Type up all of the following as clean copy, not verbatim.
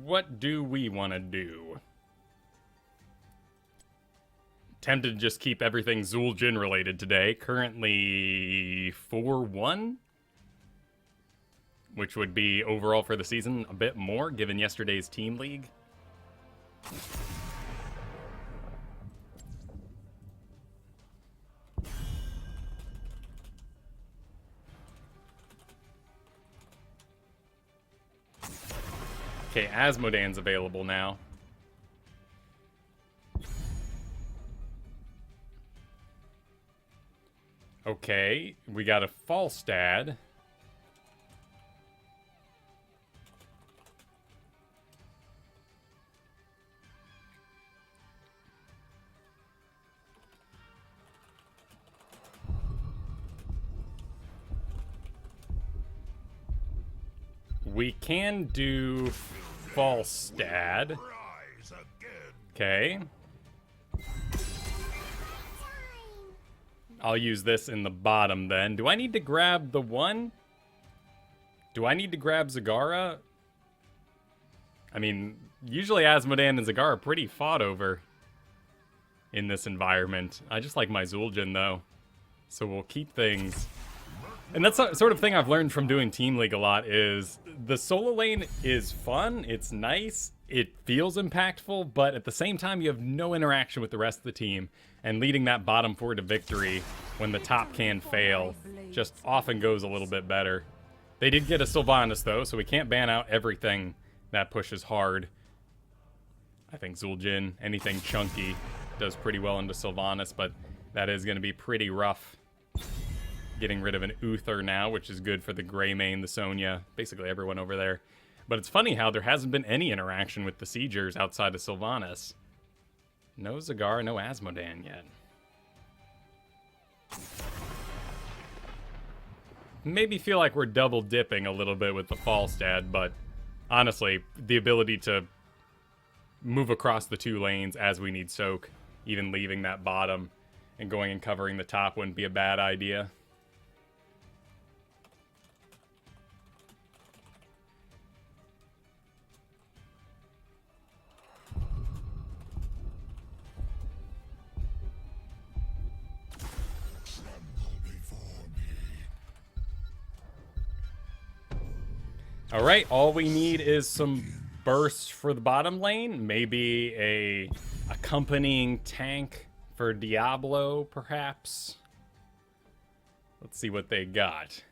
what do we want to do? Tempted to just keep everything Zul'jin related today. Currently 4-1, which would be overall for the season a bit more given yesterday's team league. Okay, Asmodan's available now. Okay, we got a Falstad. We can do Falstad. Okay. I'll use this in the bottom then. Do I need to grab the one? Do I need to grab Zagara? I mean, usually Asmodan and Zagara are pretty fought over in this environment. I just like my Zul'jin though. So we'll keep things. And that's the sort of thing I've learned from doing Team League a lot is the solo lane is fun, it's nice, it feels impactful, but at the same time you have no interaction with the rest of the team, and leading that bottom four to victory when the top can fail just often goes a little bit better. They did get a Sylvanas though, so we can't ban out everything that pushes hard. I think Zul'jin, anything chunky, does pretty well into Sylvanas, but that is going to be pretty rough. Getting rid of an Uther now, which is good for the Greymane, the Sonya, basically everyone over there. But it's funny how there hasn't been any interaction with the Siegers outside of Sylvanas. No Zagara, no Asmodan yet. Maybe feel like we're double dipping a little bit with the Falstad, but honestly, the ability to move across the two lanes as we need soak, even leaving that bottom and going and covering the top wouldn't be a bad idea. Alright, all we need is some bursts for the bottom lane. Maybe a accompanying tank for Diablo, perhaps. Let's see what they got.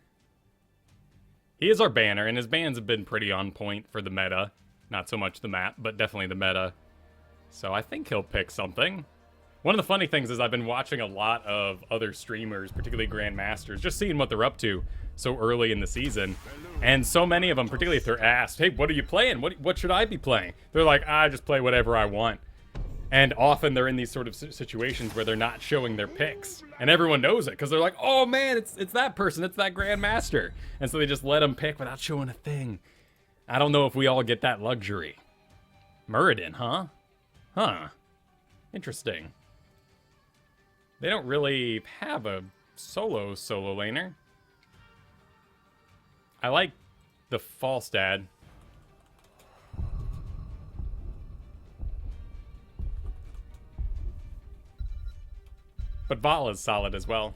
He is our banner, and his bans have been pretty on point for the meta. Not so much the map, but definitely the meta. So I think he'll pick something. One of the funny things is I've been watching a lot of other streamers, particularly Grandmasters, just seeing what they're up to so early in the season. And so many of them, particularly if they're asked, hey, what are you playing? What should I be playing? They're like, I just play whatever I want. And often they're in these sort of situations where they're not showing their picks. And everyone knows it, because they're like, oh man, it's that person, it's that Grandmaster. And so they just let them pick without showing a thing. I don't know if we all get that luxury. Muradin, huh? Huh. Interesting. They don't really have a solo laner. I like the Falstad. But Vala's solid as well.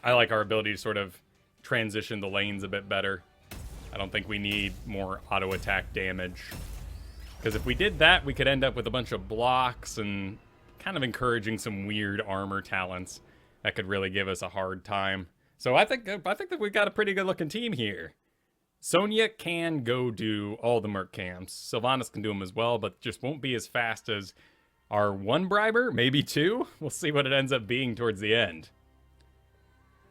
I like our ability to sort of transition the lanes a bit better. I don't think we need more auto attack damage. Because if we did that, we could end up with a bunch of blocks and kind of encouraging some weird armor talents that could really give us a hard time. So I think that we've got a pretty good looking team here. Sonya can go do all the Merc camps. Sylvanas can do them as well, but just won't be as fast as our one briber, maybe two. We'll see what it ends up being towards the end.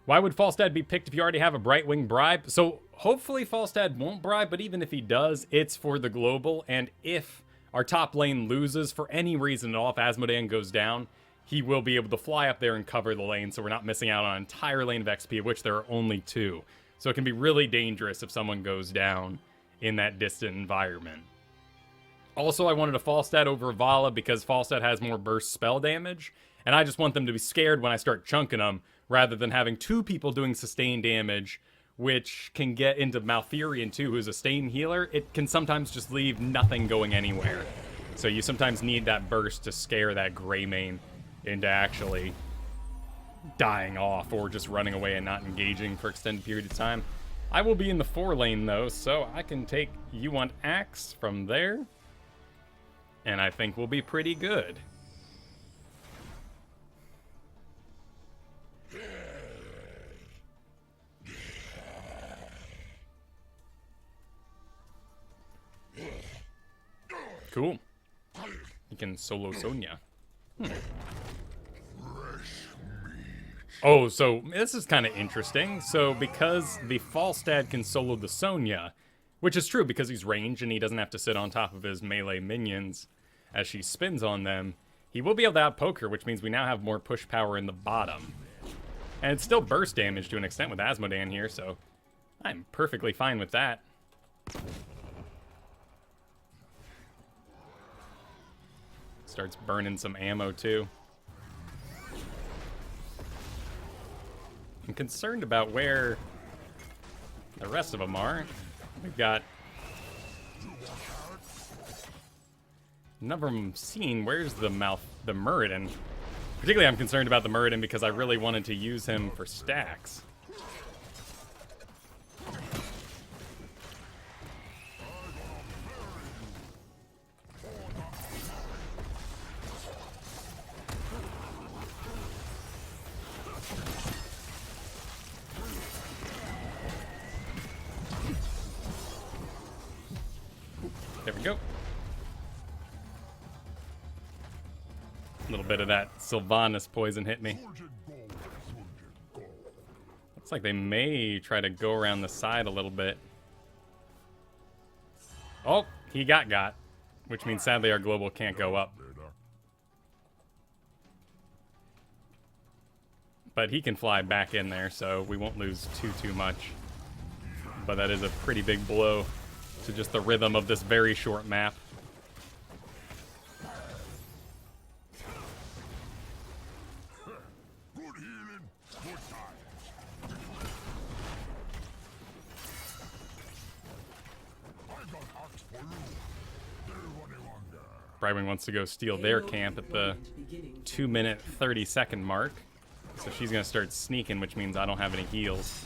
Why would Falstad be picked if you already have a Brightwing bribe? So hopefully Falstad won't bribe, but even if he does, it's for the global. And if our top lane loses for any reason at all, if Asmodan goes down, he will be able to fly up there and cover the lane, so we're not missing out on an entire lane of XP, of which there are only 2. So it can be really dangerous if someone goes down in that distant environment. Also, I wanted a Falstad over Vala because Falstad has more burst spell damage, and I just want them to be scared when I start chunking them, rather than having 2 people doing sustained damage which can get into Malfurion too, who's a stain healer. It can sometimes just leave nothing going anywhere. So you sometimes need that burst to scare that Greymane into actually dying off or just running away and not engaging for extended period of time. I will be in the 4 lane though, so I can take You Want Axe from there, and I think we'll be pretty good. Cool. You can solo Sonya. Oh, so this is kind of interesting. So because the Falstad can solo the Sonya, which is true because he's ranged and he doesn't have to sit on top of his melee minions as she spins on them, he will be able to outpoke her, which means we now have more push power in the bottom. And it's still burst damage to an extent with Asmodan here, so I'm perfectly fine with that. Starts burning some ammo too. I'm concerned about where the rest of them are. We've got none of them seen. Where's the Muradin? Particularly, I'm concerned about the Muradin because I really wanted to use him for stacks. There we go. A little bit of that Sylvanas poison hit me. Looks like they may try to go around the side a little bit. Oh, he got, which means sadly our global can't go up. But he can fly back in there, so we won't lose too much. But that is a pretty big blow to just the rhythm of this very short map. Brightwing wants to go steal their camp at the 2-minute 30-second mark. So she's going to start sneaking, which means I don't have any heals.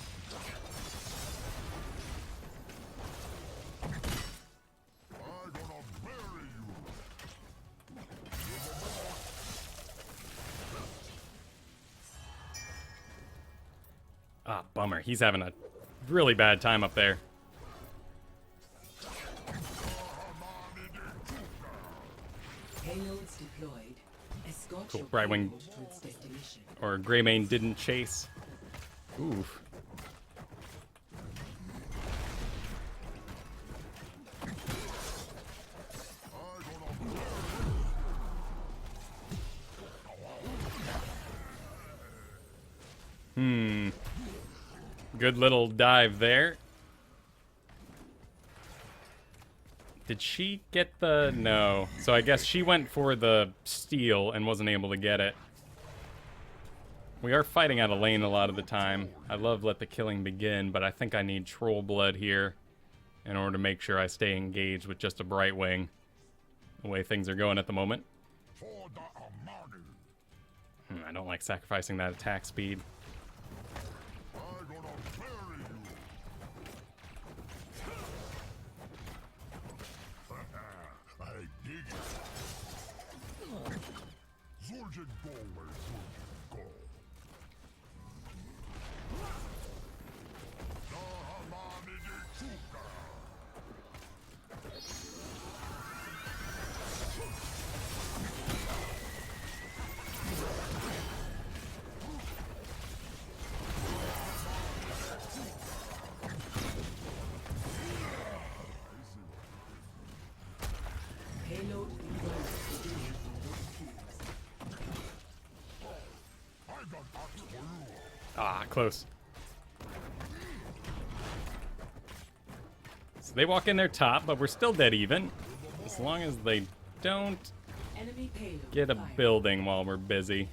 Ah, bummer. He's having a really bad time up there. Cool. Brightwing or Greymane didn't chase. Oof. Good little dive there. Did she get the... No. So I guess she went for the steal and wasn't able to get it. We are fighting out of lane a lot of the time. I love Let the Killing Begin, but I think I need Troll Blood here in order to make sure I stay engaged with just a Brightwing, the way things are going at the moment. I don't like sacrificing that attack speed. Zul'jin go where Zul'jin go. Ah, close. So they walk in their top, but we're still dead even. As long as they don't get a building while we're busy.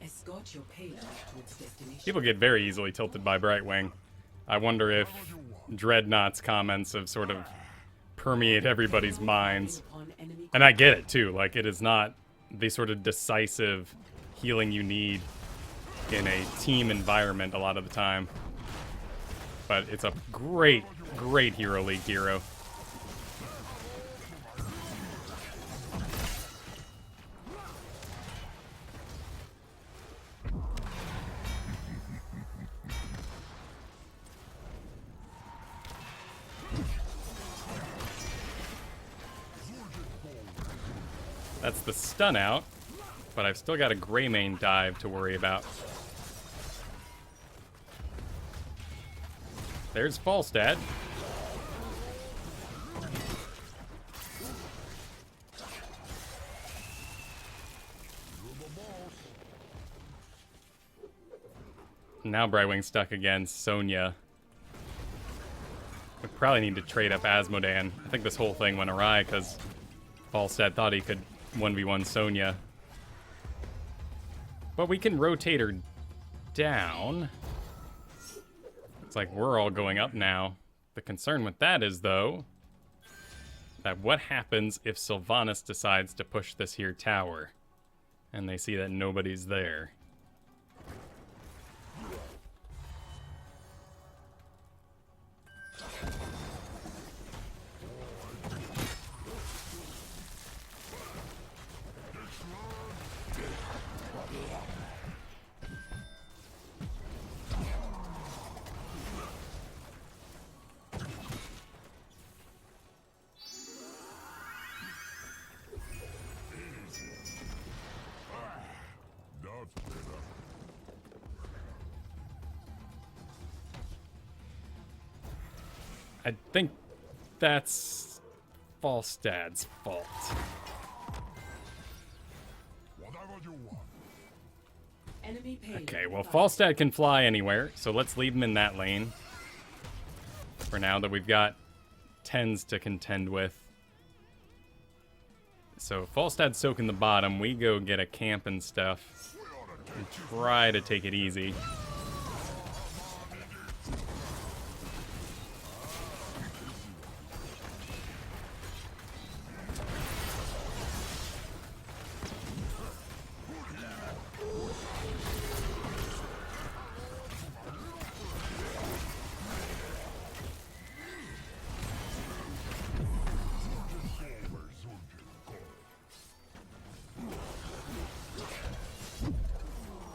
Escort your payload to its destination. People get very easily tilted by Brightwing. I wonder if Dreadnought's comments have sort of permeate everybody's minds. And I get it too, like it is not the sort of decisive healing you need in a team environment a lot of the time. But it's a great, great Hero League hero. That's the stun out, but I've still got a Greymane dive to worry about. There's Falstad. Now Brightwing's stuck against Sonya. We probably need to trade up Asmodan. I think this whole thing went awry because Falstad thought he could 1v1 Sonya. But we can rotate her down. It's like we're all going up now. The concern with that is, though, that what happens if Sylvanas decides to push this here tower and they see that nobody's there? I think that's Falstad's fault. Okay, well, Falstad can fly anywhere, so let's leave him in that lane for now that we've got 10s to contend with. So Falstad's soaking the bottom. We go get a camp and stuff and try to take it easy.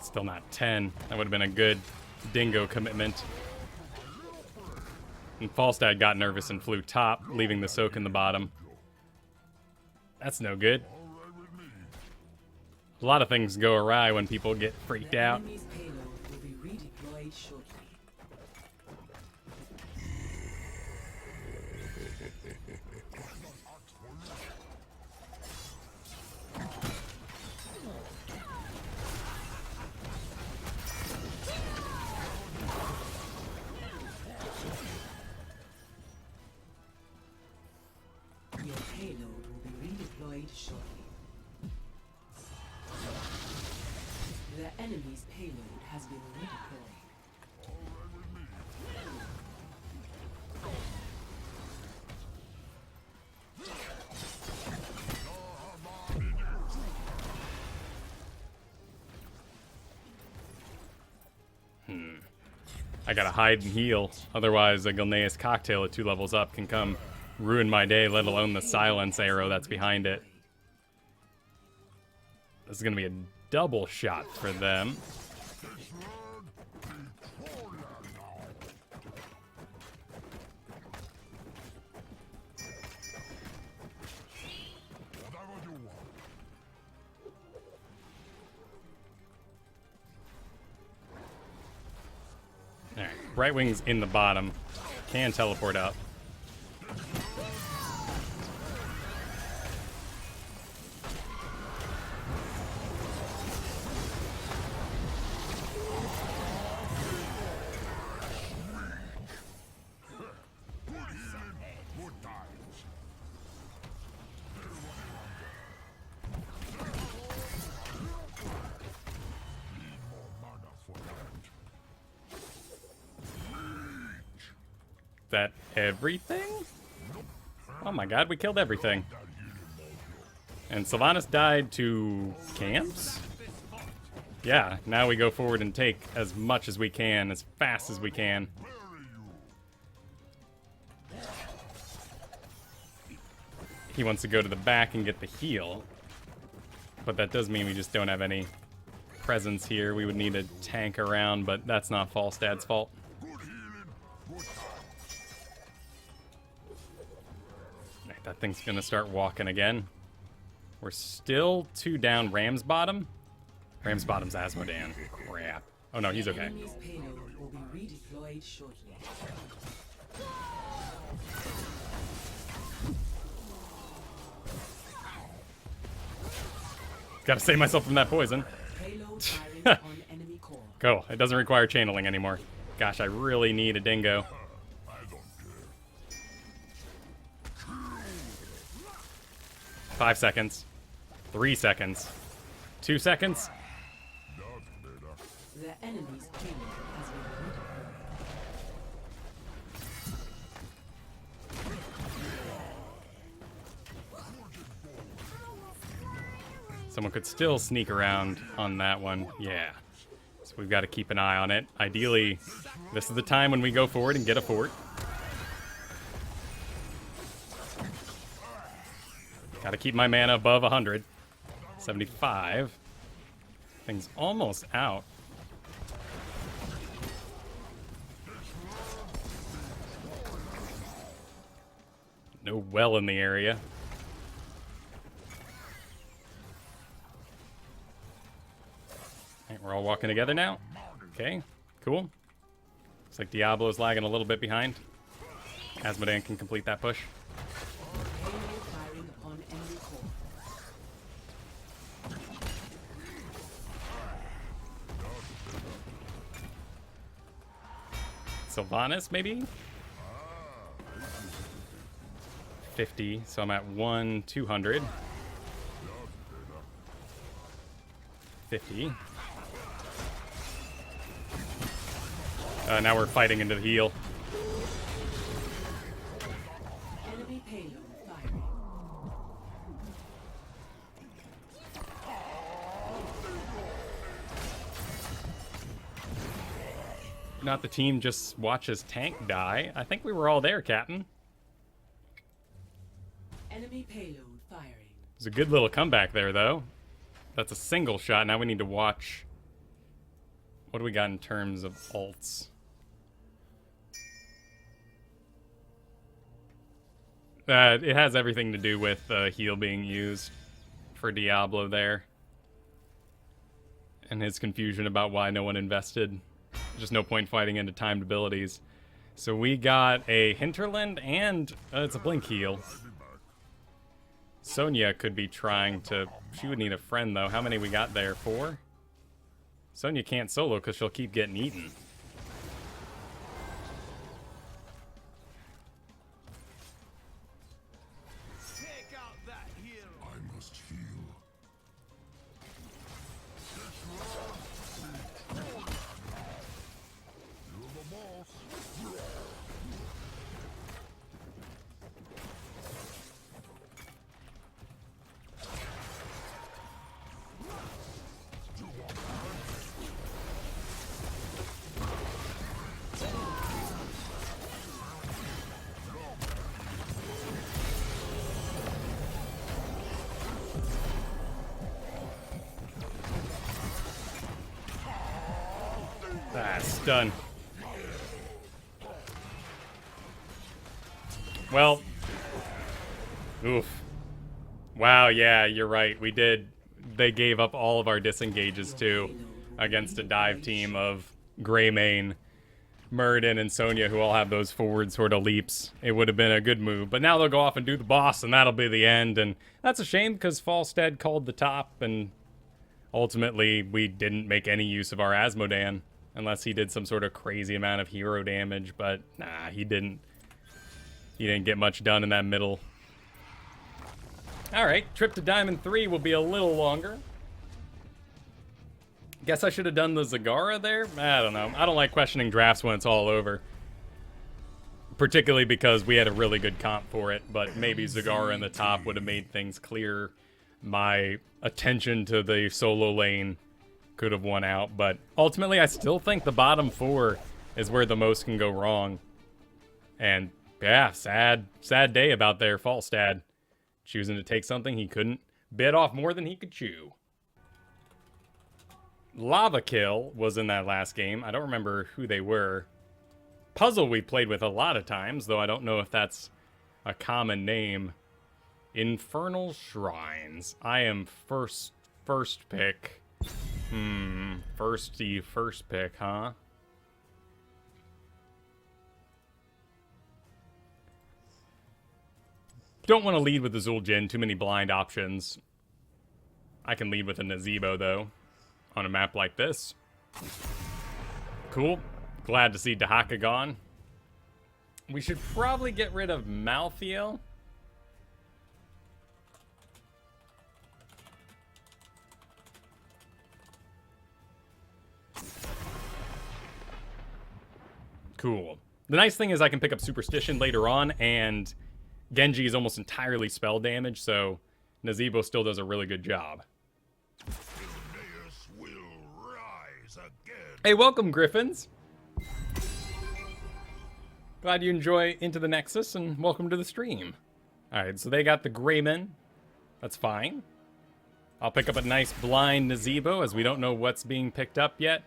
Still not 10. That would have been a good dingo commitment. And Falstad got nervous and flew top, leaving the soak in the bottom. That's no good. A lot of things go awry when people get freaked out. Enemy's payload has been redeployed. I gotta hide and heal. Otherwise, a Gilneas cocktail at 2 levels up can come ruin my day, let alone the silence arrow that's behind it. This is gonna be a double shot for them. Alright, Brightwing's in the bottom. Can teleport up. that everything? Oh my god, we killed everything. And Sylvanas died to camps? Yeah, now we go forward and take as much as we can, as fast as we can. He wants to go to the back and get the heal. But that does mean we just don't have any presence here. We would need a tank around, but that's not Falstad's fault. That thing's gonna start walking again. We're still 2 down Ram's bottom. Ram's bottom's Asmodan. Crap. Oh no, he's okay. Enemy's payload will be redeployed shortly. Gotta save myself from that poison. Payload firing on enemy core. Cool. It doesn't require channeling anymore. Gosh, I really need a dingo. 5 seconds. 3 seconds. 2 seconds. The enemy's payload has been redeployed. Someone could still sneak around on that one. Yeah. So we've got to keep an eye on it. Ideally, this is the time when we go forward and get a fort. Got to keep my mana above 100. 75. Thing's almost out. No well in the area. Alright, we're all walking together now. Okay, cool. Looks like Diablo's lagging a little bit behind. Asmodan can complete that push. Payload firing upon enemy core. Sylvanas, maybe? 50, so I'm at 200. 50. Now we're fighting into the heal. Enemy payload firing. Not the team just watches tank die. I think we were all there, Captain. Enemy payload firing. It was a good little comeback there, though. That's a single shot. Now we need to watch. What do we got in terms of ults? It has everything to do with heal being used for Diablo there. And his confusion about why no one invested. Just no point fighting into timed abilities. So we got a Hinterland and it's a blink heal. Sonya could be trying to... She would need a friend, though. How many we got there? 4? Sonya can't solo because she'll keep getting eaten. Take out that hero. I must heal. You're the boss. That's done. Well. Oof. Wow, yeah, you're right. We did. They gave up all of our disengages, too, against a dive team of Greymane, Muradin, and Sonya, who all have those forward sort of leaps. It would have been a good move. But now they'll go off and do the boss, and that'll be the end. And that's a shame, because Falstad called the top, and ultimately we didn't make any use of our Asmodan. Unless he did some sort of crazy amount of hero damage, but nah, he didn't. He didn't get much done in that middle. Alright, trip to Diamond 3 will be a little longer. Guess I should have done the Zagara there? I don't know. I don't like questioning drafts when it's all over. particularly because we had a really good comp for it, but maybe Zagara in the top would have made things clearer. My attention to the solo lane could have won out, but ultimately I still think the bottom 4 is where the most can go wrong. And yeah, sad day about their Falstad choosing to take something he couldn't bit off more than he could chew. Lava Kill was in that last game. I don't remember who they were. Puzzle we played with a lot of times, though I don't know if that's a common name. Infernal Shrines. I am first pick. First pick, huh? Don't want to lead with the Zul'jin, too many blind options. I can lead with a Nazeebo, though, on a map like this. Cool. Glad to see Dahaka gone. We should probably get rid of Malthael. Cool. The nice thing is I can pick up Superstition later on, and Genji is almost entirely spell damage, so Nazeebo still does a really good job. Will rise again. Hey, welcome, Griffins. Glad you enjoy Into the Nexus, and welcome to the stream. Alright, so they got the Greyman. That's fine. I'll pick up a nice blind Nazeebo, as we don't know what's being picked up yet.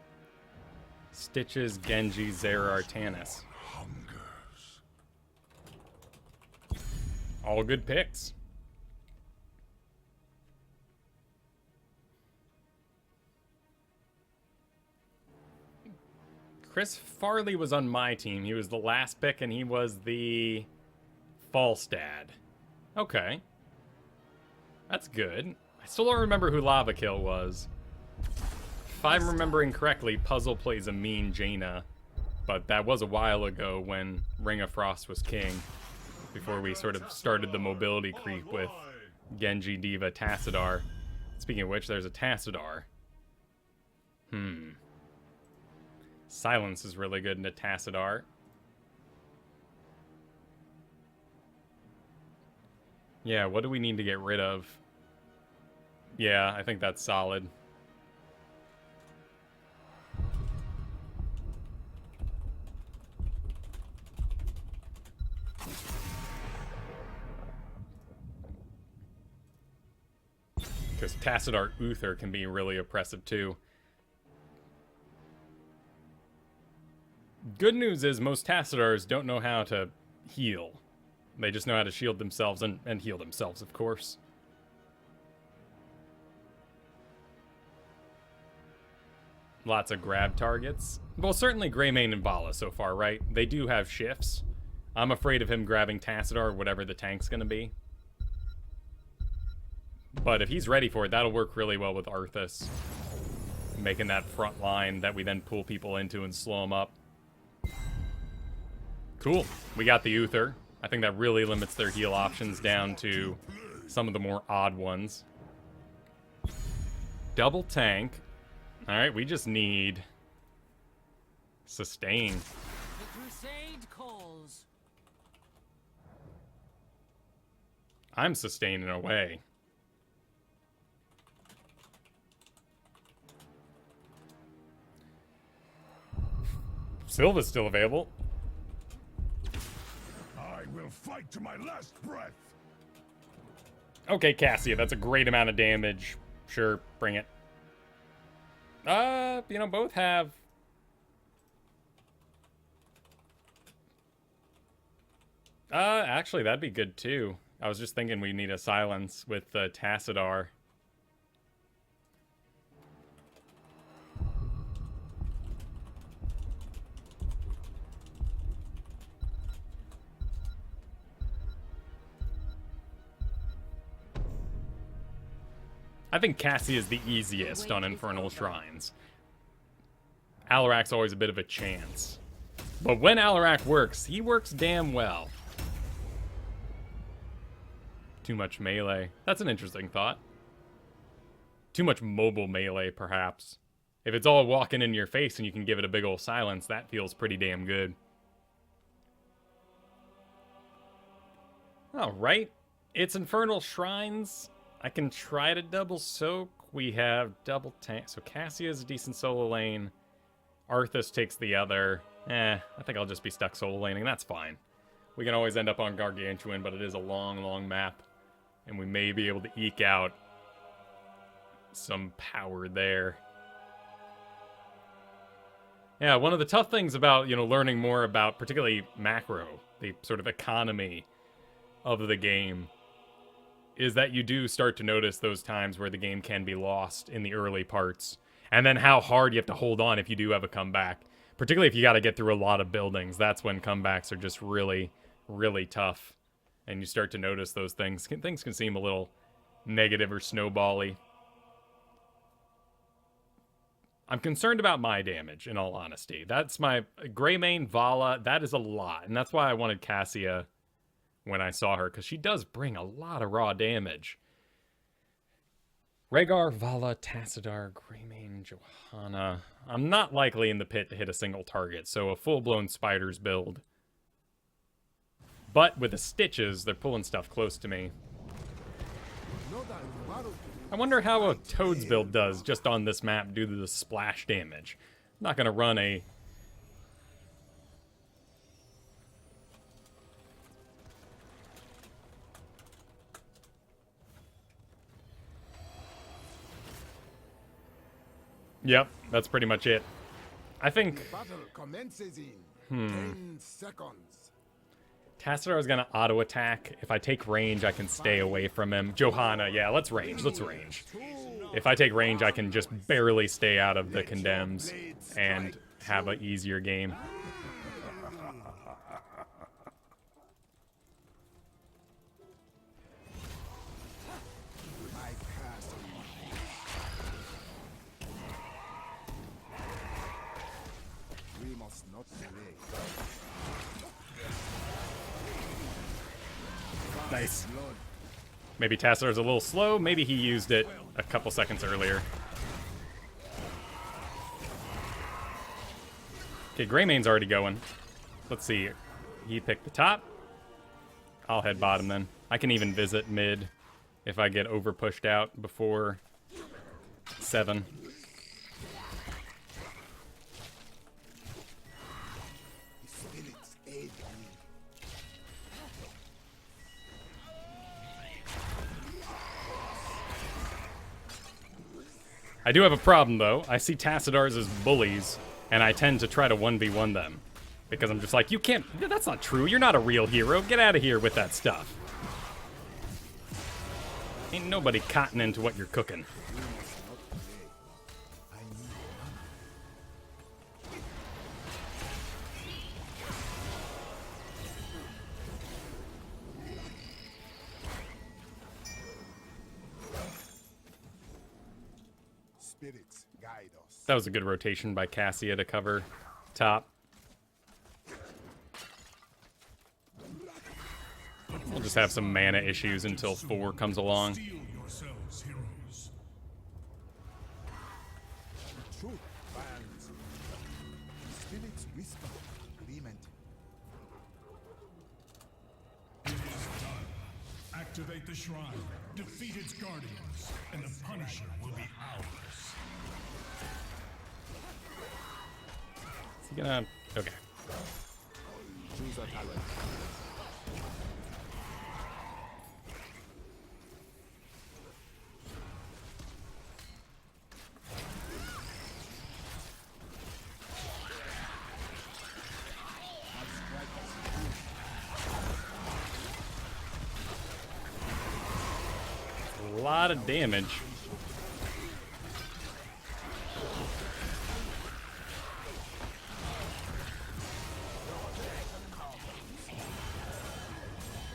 Stitches, Genji, Zera, Artanis. Hungers. All good picks. Chris Farley was on my team. He was the last pick, and he was the Falstad. Okay. That's good. I still don't remember who Lava Kill was. If I'm remembering correctly, Puzzle plays a mean Jaina, but that was a while ago when Ring of Frost was king, before we sort of started the mobility creep with Genji, Diva, Tassadar. Speaking of which, there's a Tassadar. Silence is really good into Tassadar. Yeah, what do we need to get rid of? Yeah, I think that's solid. Because Tassadar Uther can be really oppressive too. Good news is most Tassadars don't know how to heal. They just know how to shield themselves and heal themselves, of course. Lots of grab targets. Well, certainly Greymane and Vala so far, right? They do have shifts. I'm afraid of him grabbing Tassadar, whatever the tank's gonna be. But if he's ready for it, that'll work really well with Arthas. Making that front line that we then pull people into and slow them up. Cool. We got the Uther. I think that really limits their heal options down to some of the more odd ones. Double tank. Alright, we just need sustain. The crusade calls. I'm sustaining away. Sylva's still available. I will fight to my last breath. Okay, Cassia, that's a great amount of damage. Sure, bring it. You know, both have... actually, that'd be good, too. I was just thinking we need a silence with Tassadar. I think Cassie is the easiest on Infernal Shrines. Alarak's always a bit of a chance. But when Alarak works, he works damn well. Too much melee. That's an interesting thought. Too much mobile melee, perhaps. If it's all walking in your face and you can give it a big ol' silence, that feels pretty damn good. Alright. It's Infernal Shrines. I can try to double soak. We have double tank. So Cassia's a decent solo lane. Arthas takes the other. I think I'll just be stuck solo laning. That's fine. We can always end up on Gargantuan, but it is a long, long map. And we may be able to eke out some power there. Yeah, one of the tough things about, learning more about particularly macro, the sort of economy of the game, is that you do start to notice those times where the game can be lost in the early parts. And then how hard you have to hold on if you do have a comeback. Particularly if you got to get through a lot of buildings. That's when comebacks are just really, really tough. And you start to notice those things. Things can seem a little negative or snowbally. I'm concerned about my damage, in all honesty. That's my Greymane Vala. That is a lot. And that's why I wanted Cassia when I saw her. Because she does bring a lot of raw damage. Rhaegar, Vala, Tassadar, Greymane, Johanna. I'm not likely in the pit to hit a single target, so a full-blown Spiders build. But with the Stitches, they're pulling stuff close to me. I wonder how a Toad's build does just on this map due to the splash damage. I'm not going to run a... Yep, that's pretty much it. I think... Battle commences in 10 seconds. Tassadar is going to auto-attack. If I take range, I can stay away from him. Johanna, yeah, let's range. If I take range, I can just barely stay out of the condemns and have an easier game. We must not delay. Nice. Maybe Tassadar's a little slow. Maybe he used it a couple seconds earlier. Okay, Greymane's already going. Let's see. He picked the top. I'll head bottom then. I can even visit mid if I get over pushed out before 7. Spirits aid me. I do have a problem, though. I see Tassadars as bullies, and I tend to try to 1v1 them. Because I'm just like, you can't... That's not true. You're not a real hero. Get out of here with that stuff. Ain't nobody cotton into what you're cooking. Spirits guide us. That was a good rotation by Cassia to cover top. We'll just have some mana issues until 4 comes along. Steel yourselves, heroes. Truth bands. Spirits whisper agreement. It is done. Activate the shrine. Defeat its guardians, and the Punisher will be ours. Is he gonna... Okay. Choose a talent. A lot of damage.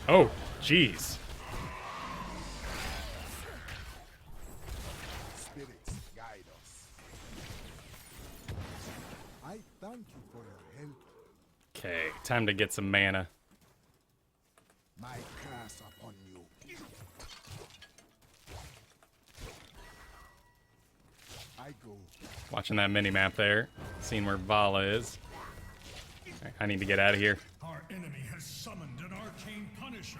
Oh, jeez. Spirits guide us. I thank you for your help. Okay, time to get some mana. My curse upon you. I go. Watching that mini-map there. Seeing where Vala is. I need to get out of here. Our enemy has summoned an arcane Punisher.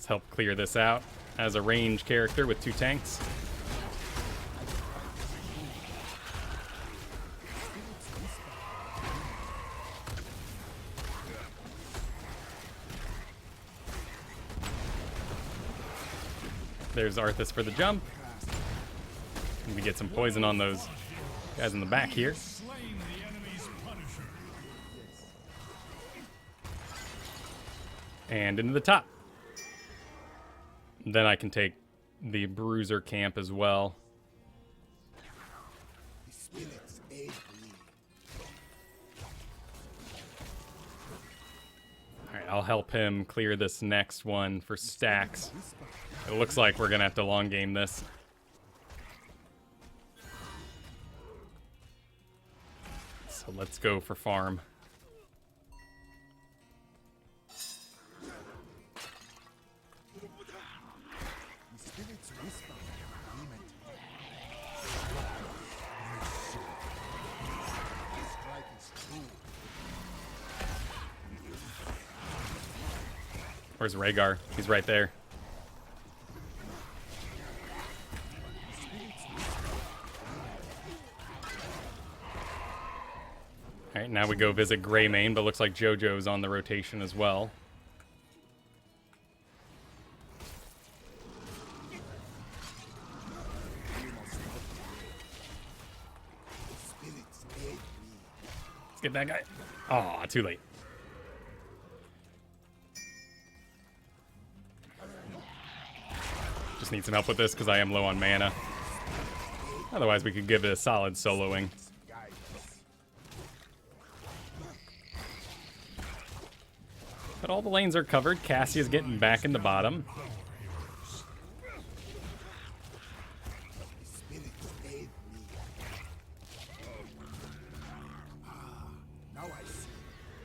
Let's help clear this out as a range character with 2 tanks. There's Arthas for the jump. And we get some poison on those guys in the back here. Slain the enemy's Punisher. And into the top. Then I can take the Bruiser camp as well. The spirits aid me. Alright, I'll help him clear this next one for stacks. It looks like we're gonna have to long game this. So let's go for farm. The spirits whisper agreement. The strike is true. Where's Rhaegar? He's right there. Alright, now we go visit Greymane, but looks like JoJo's on the rotation as well. Spirits aid me. Let's get that guy. Aw, too late. Just need some help with this because I am low on mana. Otherwise, we could give it a solid soloing. Guide us. But all the lanes are covered. Cassia's getting back in the bottom. The spirits aid me. Now I see.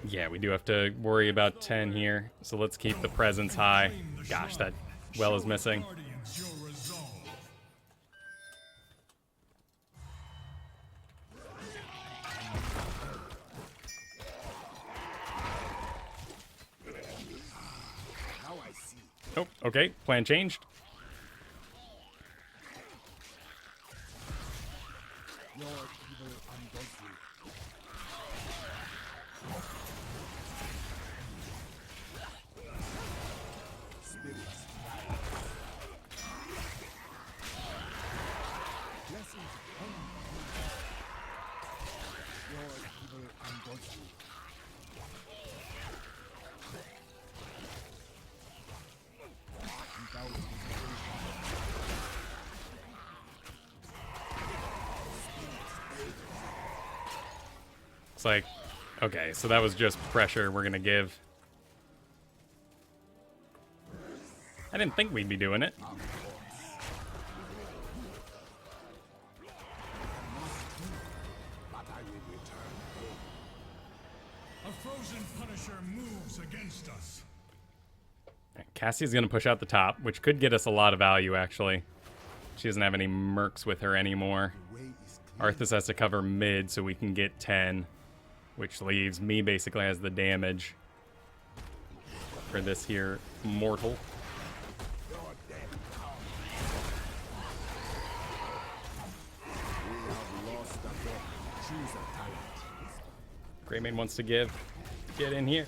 Yeah, we do have to worry about 10 here. So let's keep the presence high. Gosh, that well is missing. Guardians, your resolve. Now I see. Oh, okay. Plan changed. Your evil undoes you. Spirits. Blessings upon you. Your evil undoes you. Without hesitation. It's like, okay, so that was just pressure we're going to give. I didn't think we'd be doing it. But I will return home. A frozen Punisher moves against us. Cassie's going to push out the top, which could get us a lot of value, actually. She doesn't have any mercs with her anymore. The way is clear. Arthas has to cover mid so we can get 10, which leaves me basically as the damage for this here mortal. We have lost a bet. Choose a talent. Greymane wants to get in here.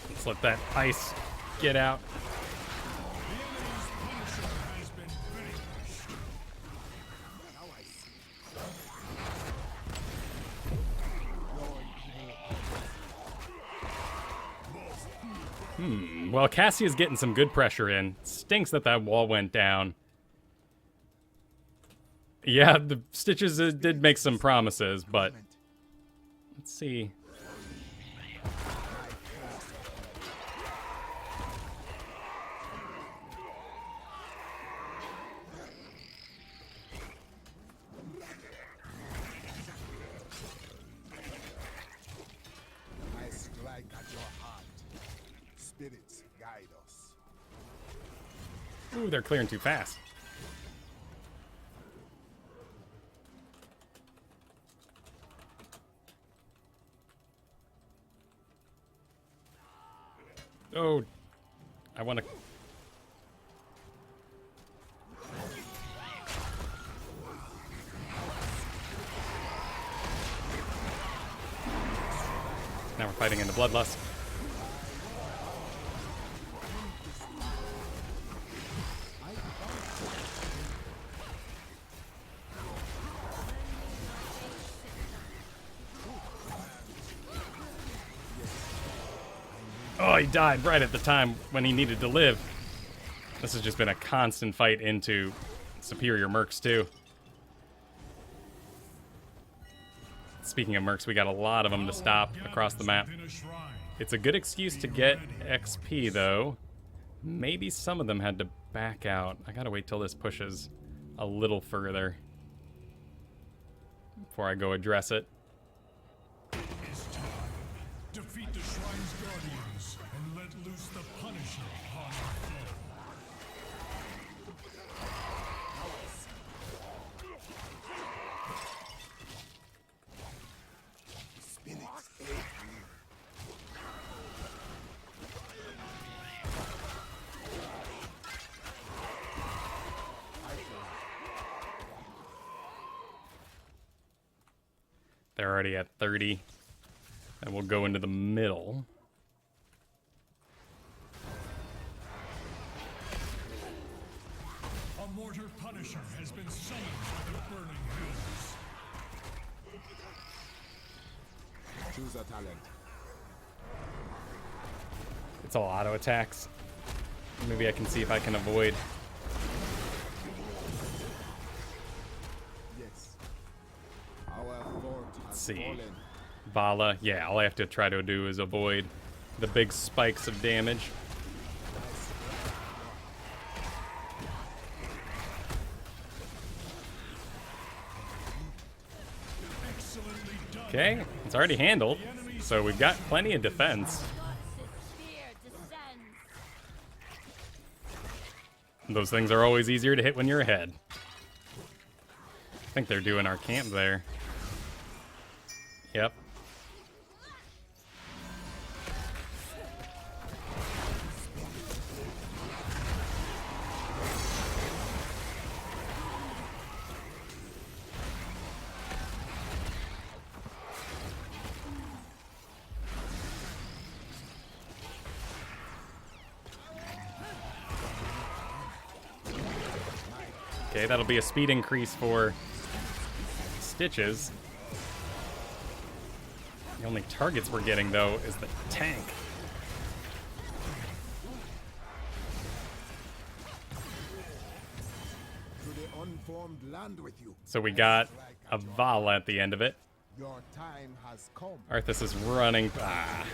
Let's let that ice get out. The enemy's Punisher has been vanquished. Now I see. Well, Cassia's getting some good pressure in. Stinks that that wall went down. Yeah, the Stitches did make some promises, but let's see. I strike at your heart. Spirits guide us. Ooh, they're clearing too fast. Oh, I want to. Now we're fighting into Bloodlust. Oh, he died right at the time when he needed to live. This has just been a constant fight into superior mercs, too. Speaking of mercs, we got a lot of them to stop across the map. It's a good excuse to get XP, though. Maybe some of them had to back out. I gotta wait till this pushes a little further before I go address it. It's time. Defeat the Shrine's Guardians and let loose the Punisher upon our foe. Spirits aid me. They're already at 30. And we'll go into the middle. A mortar Punisher has been summoned by the Burning Hills. Choose a talent. It's all auto attacks. Maybe I can see if I can avoid. Yes. Our fort has see. fallen. Vala, yeah, all I have to try to do is avoid the big spikes of damage. Excellently done. Okay, it's already handled, so we've got plenty of defense. Those things are always easier to hit when you're ahead. I think they're doing our camp there. Yep. Okay, that'll be a speed increase for Stitches. The only targets we're getting, though, is the tank. To the unformed land with you. So we got a Vala at the end of it. Your time has come. Arthas is running. Ah.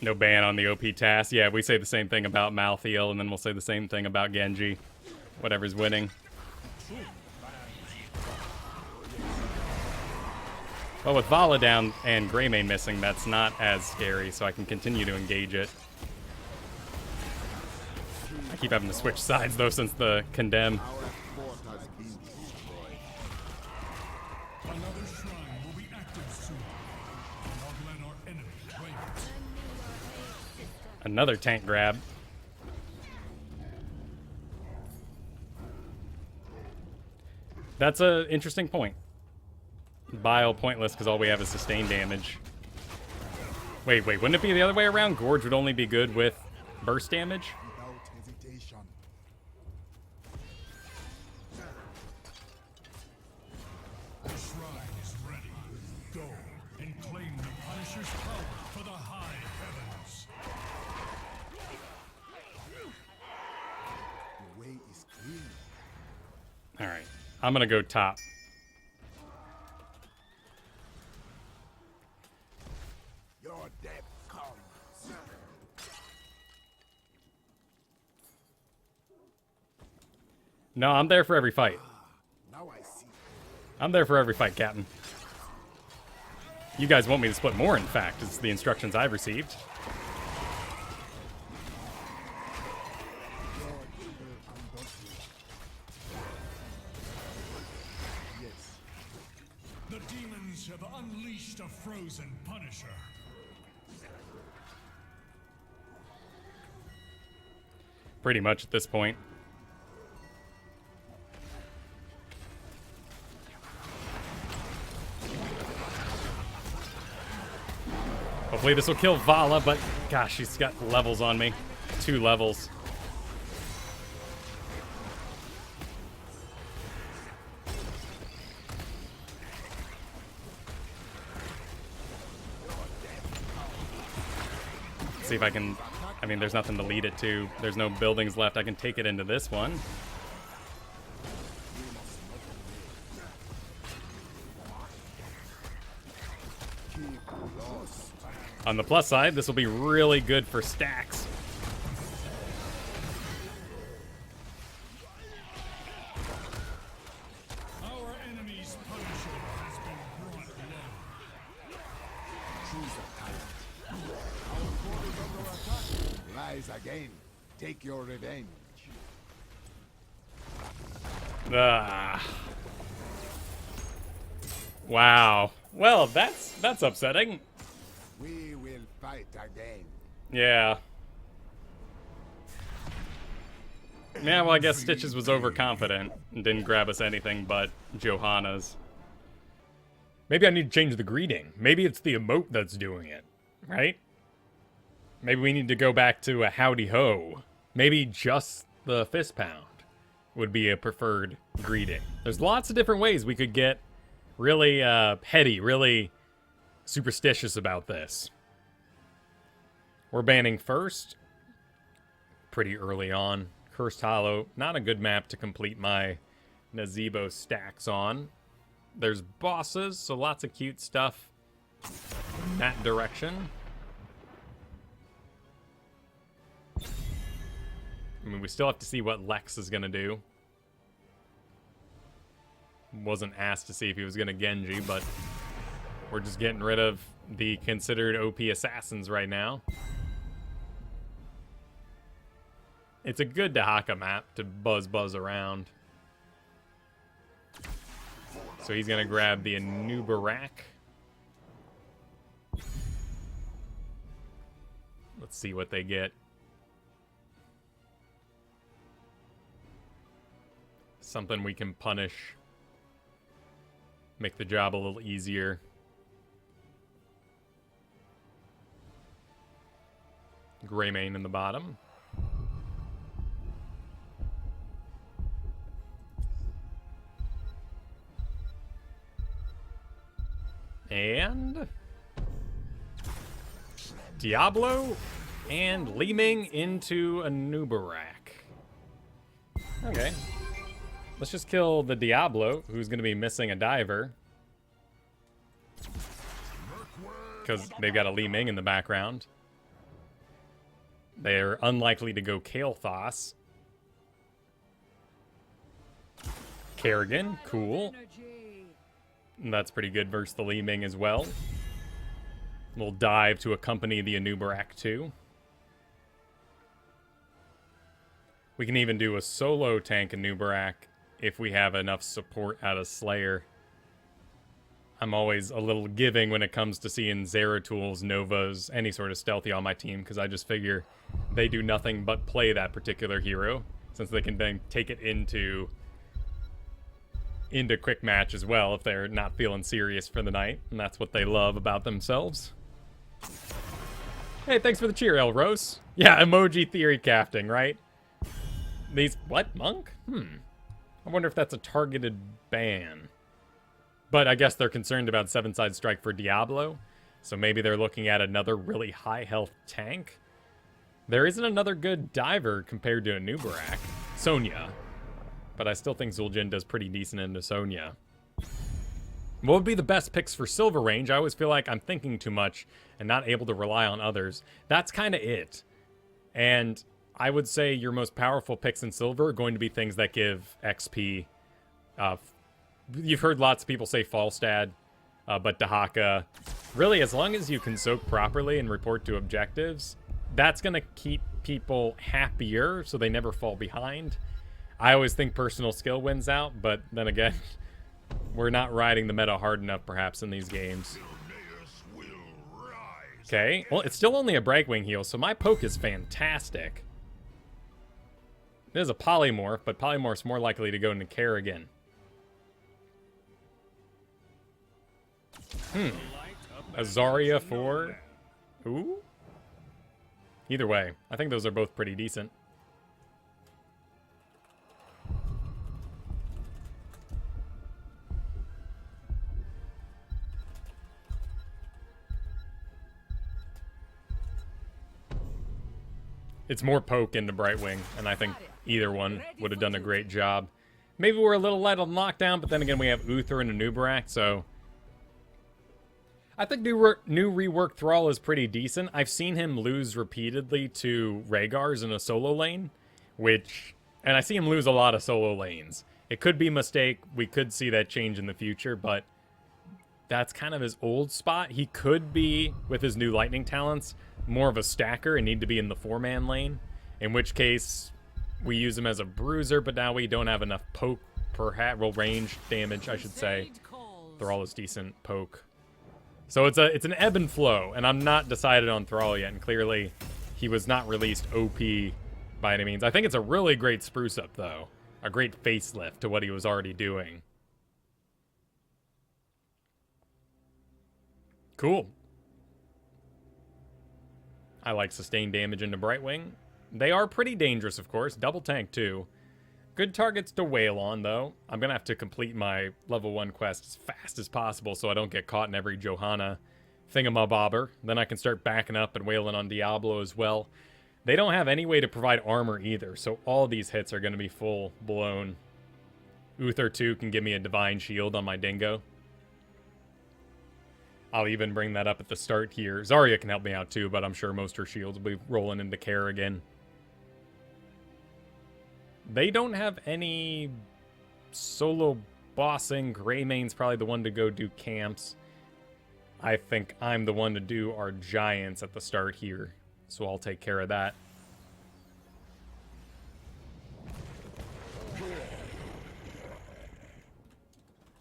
No ban on the OP task. Yeah, we say the same thing about Malthael, and then we'll say the same thing about Genji. Whatever's winning. Well, with Vala down and Greymane missing, that's not as scary, so I can continue to engage it. I keep having to switch sides, though, since the Condemn. Our fort has been destroyed. Another shrine will be active soon. Not let our enemy claim it. Another tank grab. That's an interesting point. Bile pointless because all we have is sustained damage. Wait, wouldn't it be the other way around? Gorge would only be good with burst damage? Without hesitation. The shrine is ready. Go and claim the Punisher's power for the high heavens. The way is clear. Alright, I'm gonna go top. Your death comes. No, I'm there for every fight. Now I see. I'm there for every fight, Captain. You guys want me to split more, in fact. It's the instructions I've received. Your evil undoes you. The demons have unleashed a frozen Punisher. Pretty much at this point. Hopefully this will kill Vala, but gosh, she's got levels on me. 2 levels. See if I can... I mean, there's nothing to lead it to. There's no buildings left. I can take it into this one. On the plus side, this will be really good for stacks. Our enemy's Punisher has been brought low. Rise again. Take your revenge. Ah. Wow. Well, that's upsetting. We will fight again. Yeah. Yeah, well, I guess Stitches was overconfident and didn't grab us anything but Johanna's. Maybe I need to change the greeting. Maybe it's the emote that's doing it, right? Maybe we need to go back to a howdy ho. Maybe just the fist pound would be a preferred greeting. There's lots of different ways we could get really heady, really superstitious about this. We're banning first. Pretty early on. Cursed Hollow, not a good map to complete my Nazeebo stacks on. There's bosses, so lots of cute stuff in that direction. I mean, we still have to see what Lex is going to do. Wasn't asked to see if he was going to Genji, but we're just getting rid of the considered OP assassins right now. It's a good Dahaka map to buzz around. So he's going to grab the Anubarak. Let's see what they get. Something we can punish. Make the job a little easier. Greymane in the bottom. And Diablo and Li Ming into Anubarak. Okay. Let's just kill the Diablo, who's going to be missing a diver. Because they've got a Li Ming in the background. They're unlikely to go Kael'thas. Kerrigan, cool. And that's pretty good versus the Li Ming as well. We'll dive to accompany the Anubarak too. We can even do a solo tank Anubarak if we have enough support out of Slayer. I'm always a little giving when it comes to seeing Zeratools, Novas, any sort of stealthy on my team, because I just figure they do nothing but play that particular hero, since they can then take it into quick match as well if they're not feeling serious for the night, and that's what they love about themselves. Hey, thanks for the cheer, Elrose. Yeah, emoji theory crafting, right? These... what? Monk? I wonder if that's a targeted ban. But I guess they're concerned about 7-side strike for Diablo, so maybe they're looking at another really high health tank. There isn't another good diver compared to Anubarak. Sonya. But I still think Zul'jin does pretty decent into Sonya. What would be the best picks for silver range? I always feel like I'm thinking too much and not able to rely on others. That's kind of it. And I would say your most powerful picks in silver are going to be things that give XP. You've heard lots of people say Falstad, but Dahaka. Really, as long as you can soak properly and report to objectives, that's going to keep people happier so they never fall behind. I always think personal skill wins out, but then again, We're not riding the meta hard enough, perhaps, in these games. Okay, well, it's still only a Brightwing heal, so my poke is fantastic. It is a Polymorph, but Polymorph's more likely to go into Kerrigan. A Zarya for... Ooh? Either way, I think those are both pretty decent. It's more poke into Brightwing, and I think either one would have done a great job. Maybe we're a little light on lockdown, but then again we have Uther and Anubarak, so... I think new reworked Thrall is pretty decent. I've seen him lose repeatedly to Rhaegars in a solo lane, and I see him lose a lot of solo lanes. It could be a mistake. We could see that change in the future, but that's kind of his old spot. He could be, with his new lightning talents, more of a stacker and need to be in the 4-man lane, in which case we use him as a bruiser, but now we don't have enough poke, perhaps, well, range damage, I should say. Thrall is decent poke. So it's an ebb and flow, and I'm not decided on Thrall yet, and clearly he was not released OP by any means. I think it's a really great spruce up, though. A great facelift to what he was already doing. Cool. I like sustained damage into Brightwing. They are pretty dangerous, of course. Double tank, too. Good targets to wail on, though. I'm going to have to complete my level 1 quest as fast as possible so I don't get caught in every Johanna thingamabobber. Then I can start backing up and wailing on Diablo as well. They don't have any way to provide armor either, so all these hits are going to be full-blown. Uther, too, can give me a Divine Shield on my Dingo. I'll even bring that up at the start here. Zarya can help me out, too, but I'm sure most of her shields will be rolling into Kerrigan. They don't have any solo bossing. Greymane's probably the one to go do camps. I think I'm the one to do our giants at the start here, so I'll take care of that.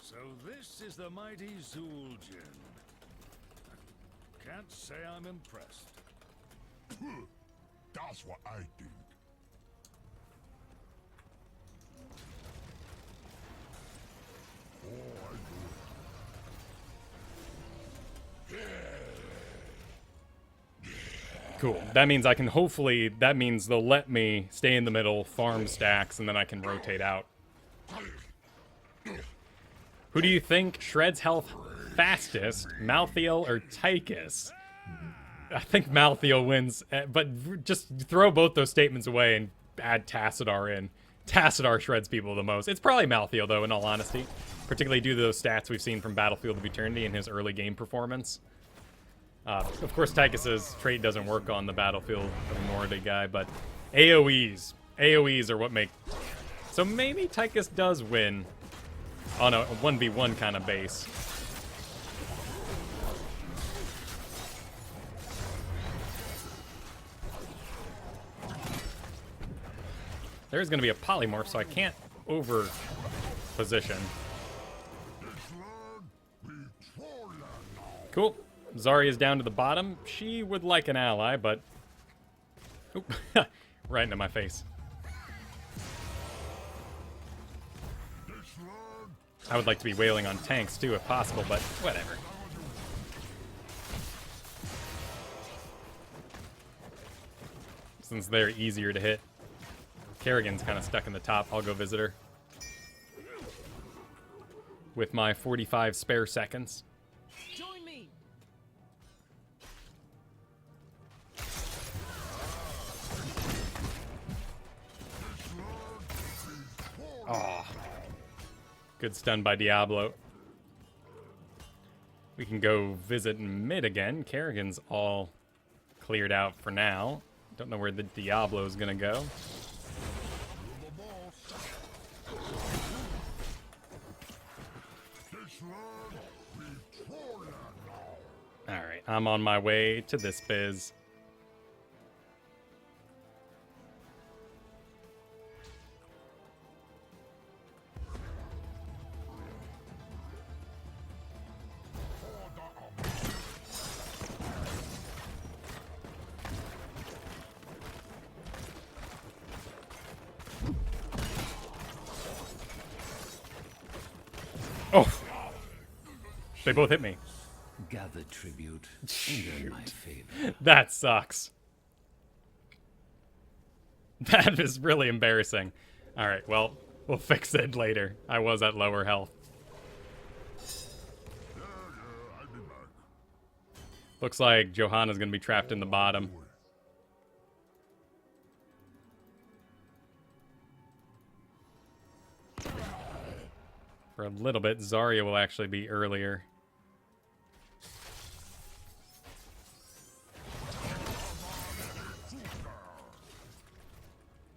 So this is the mighty Zul'jin. Can't say I'm impressed. That's what I think. Cool. That means I can hopefully... That means they'll let me stay in the middle, farm stacks, and then I can rotate out. Who do you think shreds health fastest, Malthael or Tychus? I think Malthael wins, but just throw both those statements away and add Tassadar in. Tassadar shreds people the most. It's probably Malthael, though, in all honesty. Particularly due to those stats we've seen from Battlefield of Eternity and his early game performance. Of course, Tychus's trait doesn't work on the Battlefield of Immortality guy, but AoEs. AoEs are what make... So maybe Tychus does win on a 1v1 kind of base. There's going to be a polymorph, so I can't over-position. Cool. Zarya's down to the bottom. She would like an ally, but... Oop. Right into my face. I would like to be wailing on tanks, too, if possible, but whatever. Since they're easier to hit. Kerrigan's kind of stuck in the top. I'll go visit her. With my 45 spare seconds. Join me. Oh. Good stun by Diablo. We can go visit mid again. Kerrigan's all cleared out for now. Don't know where the Diablo's gonna go. Alright, I'm on my way to this biz. They both hit me. Gather tribute and earn my favor. That sucks. That is really embarrassing. Alright, well, we'll fix it later. I was at lower health. I'll be back. Looks like Johanna's gonna be trapped in the bottom. For a little bit, Zarya will actually be earlier.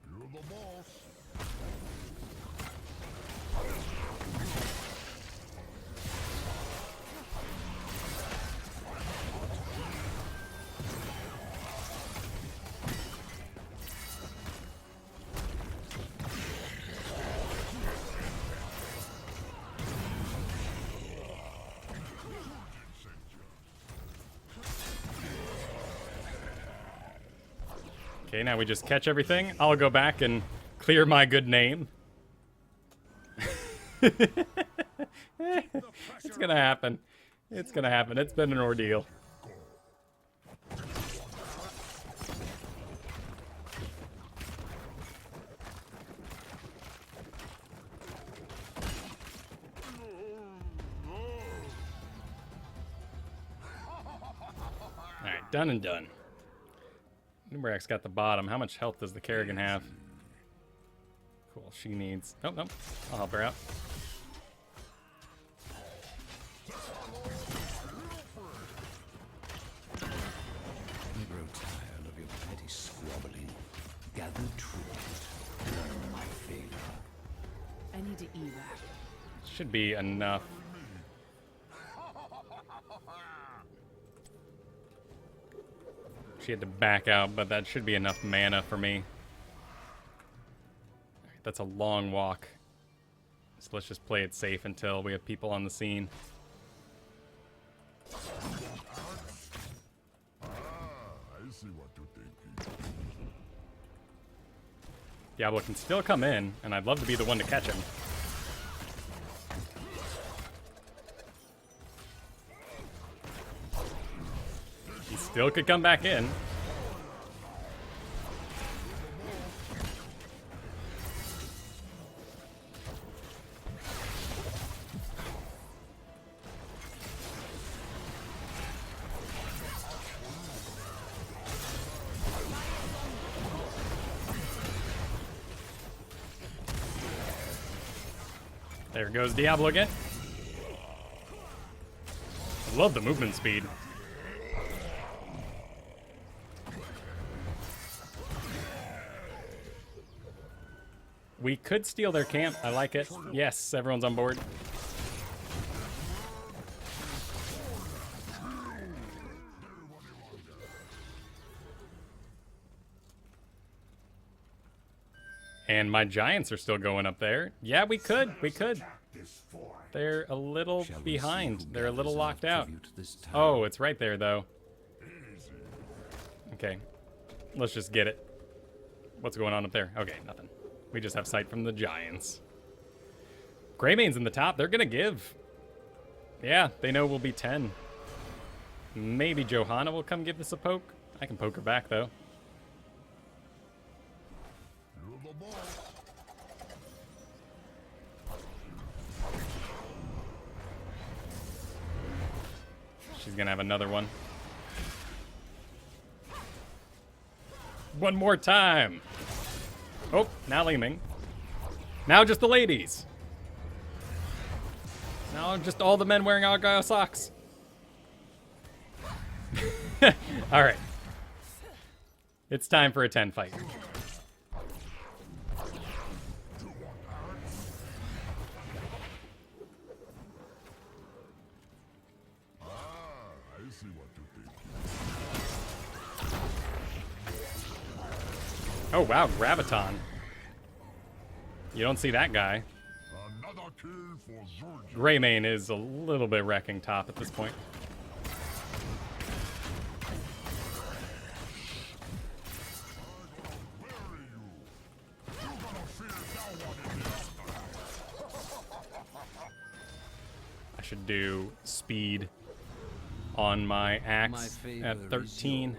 You're the boss. Okay, now we just catch everything. I'll go back and clear my good name. It's gonna happen. It's gonna happen. It's been an ordeal. Alright, done and done. Numerak's got the bottom. How much health does the Kerrigan have? Cool, she needs... Oh, no. I'll help her out. I grow tired of your petty squabbling. Gather tribute and earn my favor. I need to evac. Should be enough. She had to back out, but that should be enough mana for me. Alright, that's a long walk. So let's just play it safe until we have people on the scene. I see what you're thinking. Diablo can still come in, and I'd love to be the one to catch him. He still could come back in. There goes Diablo again. I love the movement speed. We could steal their camp. I like it. Yes, everyone's on board. And my giants are still going up there. Yeah, we could. We could. They're a little behind. They're a little locked out. Oh, it's right there, though. Okay. Let's just get it. What's going on up there? Okay, nothing. We just have sight from the giants. Greymane's in the top. They're going to give. Yeah, they know we'll be 10. Maybe Johanna will come give this a poke. I can poke her back, though. You're the boss. She's going to have another one. One more time. Oh, now Leeming. Now just the ladies. Now just all the men wearing Argyle socks. All right. It's time for a 10 fight. I see what you think. Oh, wow, Graviton. You don't see that guy. Another kill for Zul'jin. Greymane is a little bit wrecking top at this point. Bury you. You're gonna feel that one in this. I should do speed on my axe at 13.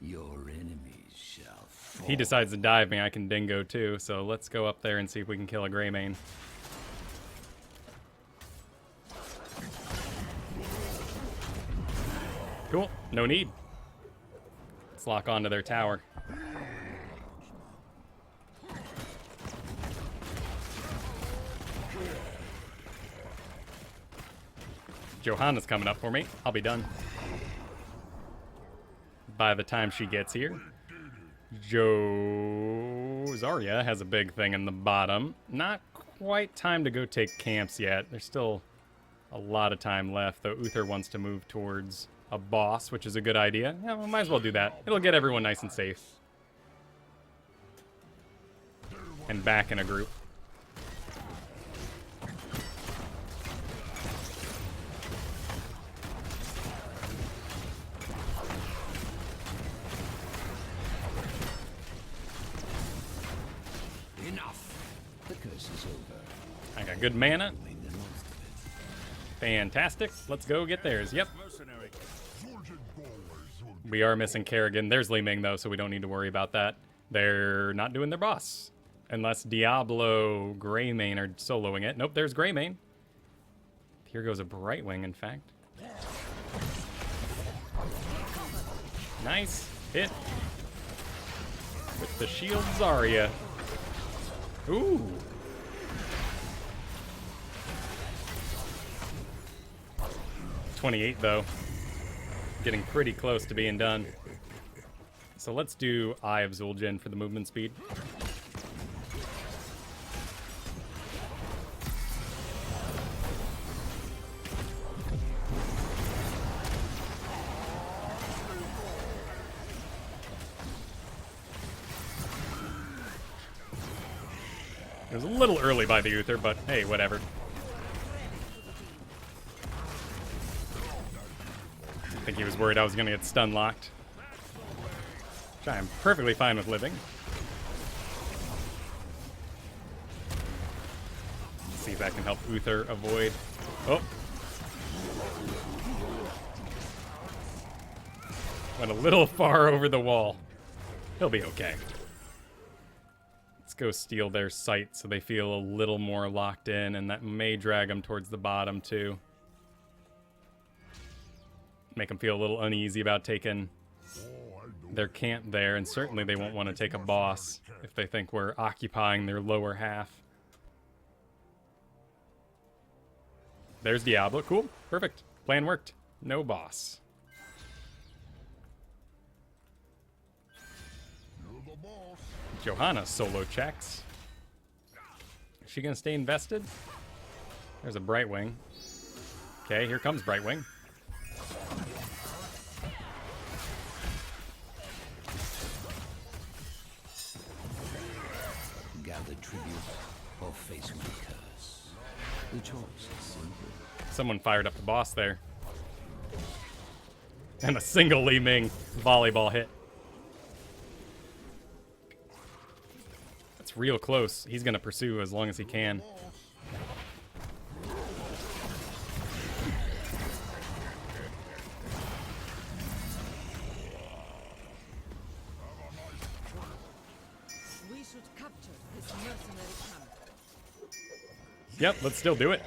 Your enemies shall fall. He decides to dive me, I can dingo too, so let's go up there and see if we can kill a Greymane. Cool, no need. Let's lock onto their tower. Johanna's coming up for me. I'll be done by the time she gets here. Zarya has a big thing in the bottom. Not quite time to go take camps yet. There's still a lot of time left, though Uther wants to move towards a boss, which is a good idea. Yeah, we might as well do that. It'll get everyone nice and safe. And back in a group. The curse is over. I got good mana. Fantastic. Let's go get theirs. Yep. We are missing Kerrigan. There's Li Ming, though, so we don't need to worry about that. They're not doing their boss. Unless Diablo, Greymane are soloing it. Nope, there's Greymane. Here goes a Brightwing, in fact. Nice hit. With the shield Zarya. Ooh. $28 though. Getting pretty close to being done. So let's do Eye of Zul'jin for the movement speed. It was a little early by the Uther, but hey, whatever. I think he was worried I was going to get stun locked. Which I am perfectly fine with living. Let's see if that can help Uther avoid. Oh! Went a little far over the wall. He'll be okay. Let's go steal their sight so they feel a little more locked in, and that may drag them towards the bottom too. Make them feel a little uneasy about taking their camp there, and certainly they won't want to take a boss if they think we're occupying their lower half. There's Diablo. Cool. Perfect. Plan worked. No boss. Johanna solo checks. Is she going to stay invested? There's a Brightwing. Okay, here comes Brightwing. Gather tribute or face my curse. The choice is simple. Someone fired up the boss there. And a single Li Ming volleyball hit. That's real close. He's going to pursue as long as he can. We should capture this mercenary camp. Yep, let's still do it.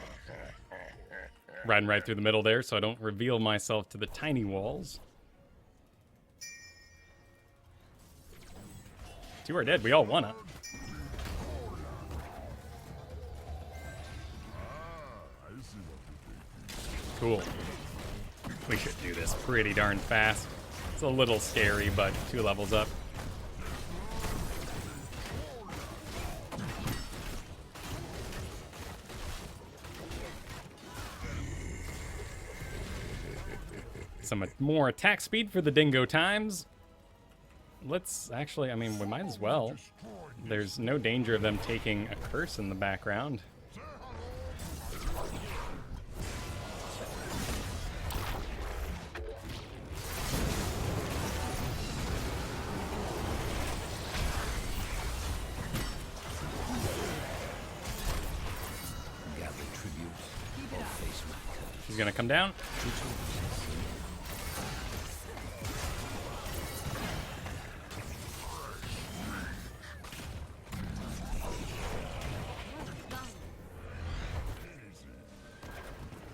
Riding right through the middle there so I don't reveal myself to the tiny walls. Two are dead. We all wanna. Cool. We should do this pretty darn fast. It's a little scary, but 2 levels up. Some more attack speed for the dingo times. Let's actually, I mean, we might as well. There's no danger of them taking a curse in the background. She's gonna come down.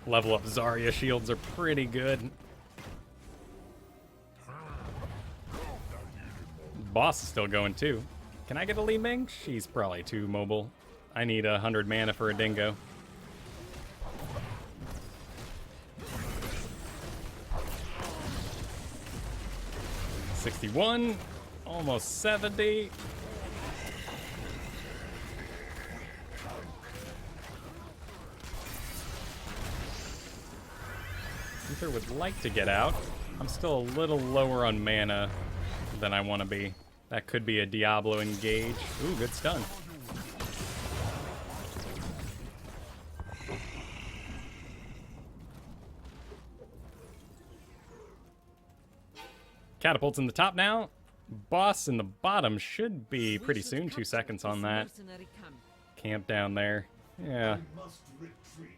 Level up Zarya shields are pretty good. Boss is still going too. Can I get a Li Ming? She's probably too mobile. I need 100 mana for a dingo. $61, almost 70. Uther would like to get out. I'm still a little lower on mana than I want to be. That could be a Diablo engage. Ooh, good stun. Catapult's in the top now. Boss in the bottom should be pretty soon. 2 seconds on that. Camp down there. Yeah. Must retreat.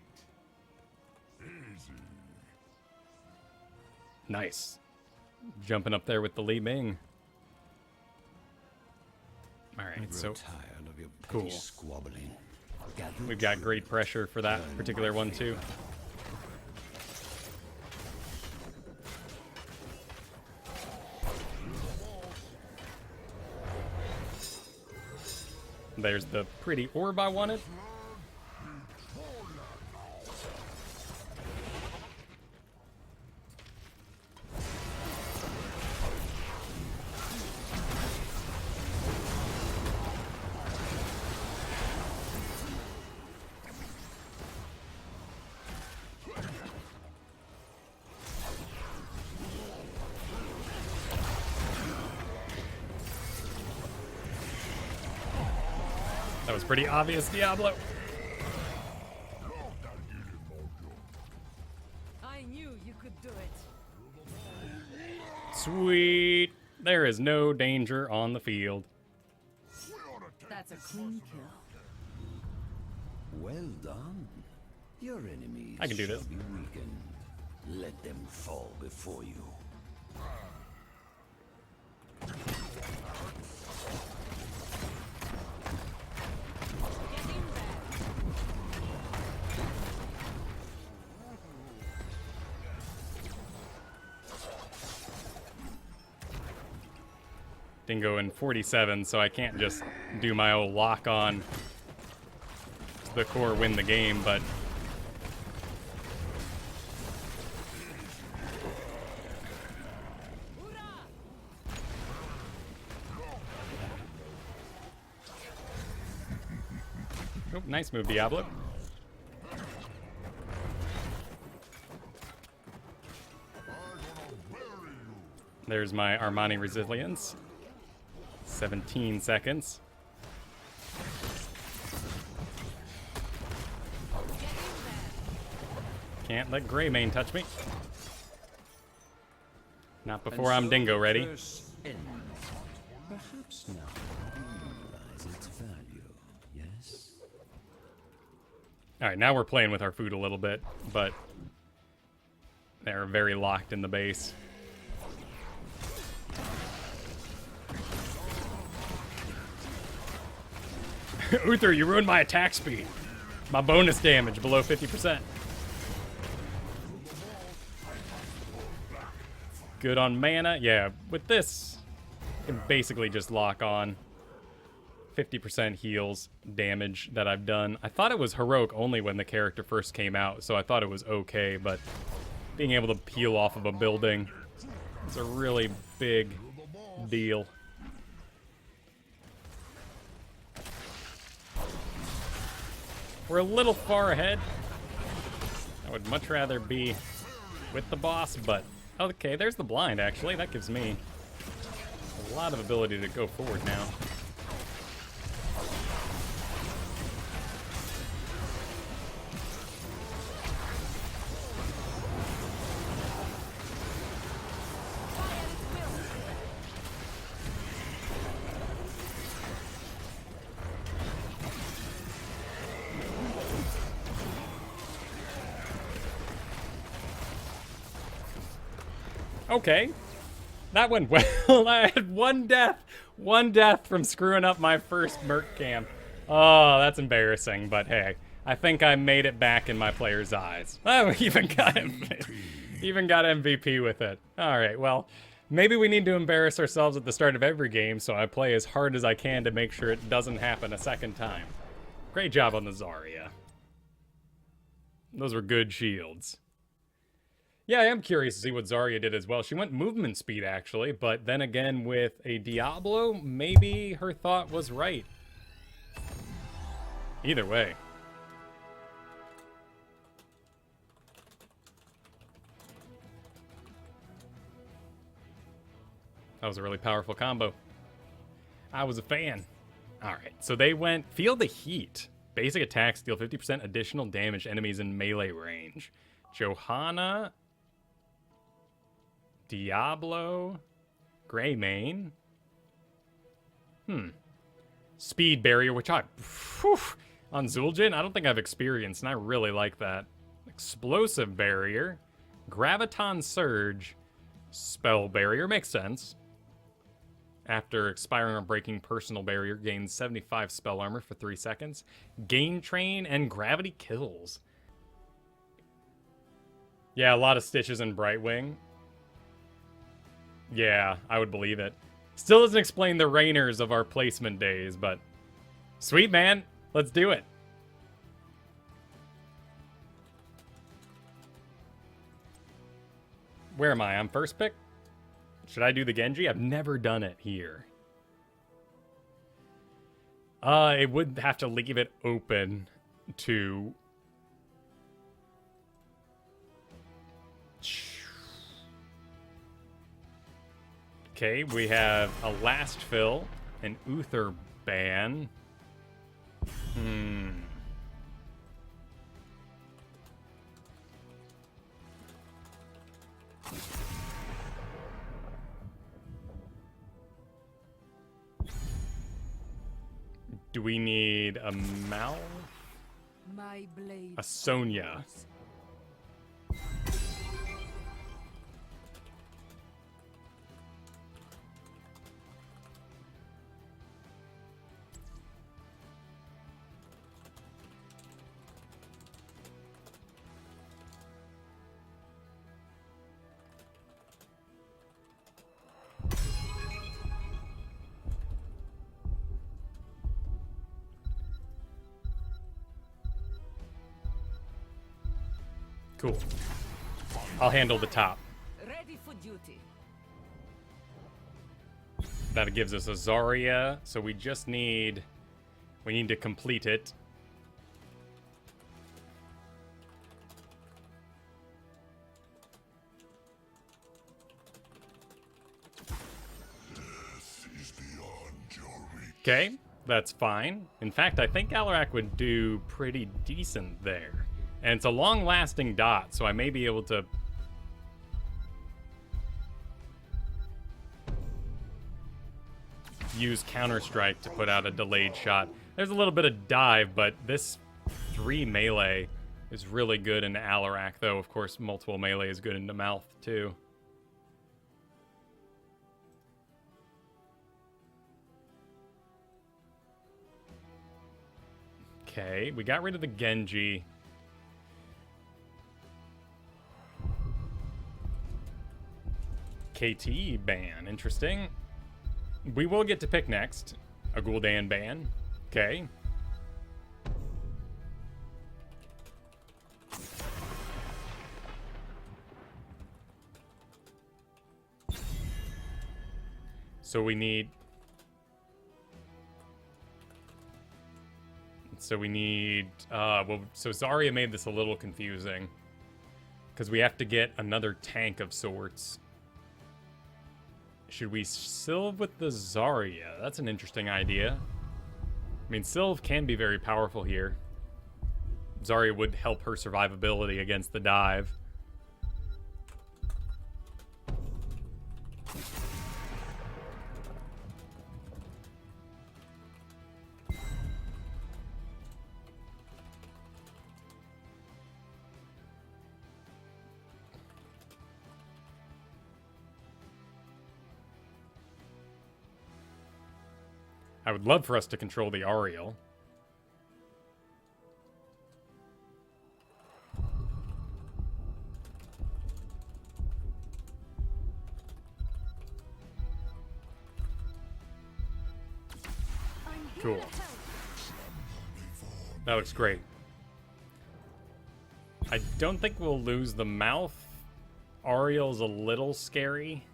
Nice. Jumping up there with the Li Ming. Alright, so tired of your cool. petty squabbling. We've got great pressure for that particular one too. There's the pretty orb I wanted. That was pretty obvious, Diablo. I knew you could do it. Sweet. There is no danger on the field. That's a clean kill. Well done. Your enemies I can do shall this. be weakened. Let them fall before you. Dingo in 47, so I can't just do my old lock on to the core, win the game, but oh, nice move, Diablo. There's my Armani Resilience. 17 seconds. Can't let Greymane touch me. Not before I'm Dingo ready. Perhaps now realize its value, yes? Alright, now we're playing with our food a little bit, but they're very locked in the base. Uther, you ruined my attack speed. My bonus damage below 50%. Good on mana. Yeah, with this, you can basically just lock on 50% heals damage that I've done. I thought it was heroic only when the character first came out, so I thought it was okay, but being able to peel off of a building is a really big deal. We're a little far ahead. I would much rather be with the boss, but okay, there's the blind actually. That gives me a lot of ability to go forward now. Okay. That went well. I had one death from screwing up my first Merc camp. Oh, that's embarrassing, but hey, I think I made it back in my players' eyes. Oh, even got MVP with it. All right, well, maybe we need to embarrass ourselves at the start of every game, so I play as hard as I can to make sure it doesn't happen a second time. Great job on the Zarya. Those were good shields. Yeah, I am curious to see what Zarya did as well. She went movement speed, actually, but then again, with a Diablo, maybe her thought was right. Either way. That was a really powerful combo. I was a fan. Alright, so they went Feel the Heat. Basic attacks deal 50% additional damage to enemies in melee range. Johanna, Diablo, Greymane. Speed barrier, which on Zul'jin, I don't think I've experienced, and I really like that. Explosive barrier, Graviton Surge, spell barrier, makes sense. After expiring or breaking personal barrier, gains 75 spell armor for 3 seconds. Gain train and gravity kills. Yeah, a lot of stitches in Brightwing. Yeah, I would believe it. Still doesn't explain the Rainers of our placement days, but sweet, man. Let's do it. Where am I? I'm first pick? Should I do the Genji? I've never done it here. It would have to leave it open to... Okay, we have a Last Fill, an Uther ban. Do we need a Mal? My blade. A Sonya. Cool. I'll handle the top. Ready for duty. That gives us a Zarya, so we just need... We need to complete it. Okay, that's fine. In fact, I think Alarak would do pretty decent there. And it's a long-lasting dot, so I may be able to... use Counter-Strike to put out a delayed shot. There's a little bit of dive, but this 3 melee is really good into Alarak, though. Of course, multiple melee is good into mouth, too. Okay, we got rid of the Genji. KT ban, interesting. We will get to pick next. A Gul'dan ban. Okay. So we need... well, so Zarya made this a little confusing. Because we have to get another tank of sorts. Should we Sylve with the Zarya? That's an interesting idea. I mean, Sylve can be very powerful here. Zarya would help her survivability against the dive. I would love for us to control the Ariel. Cool. That looks great. I don't think we'll lose the mouth. Ariel's a little scary.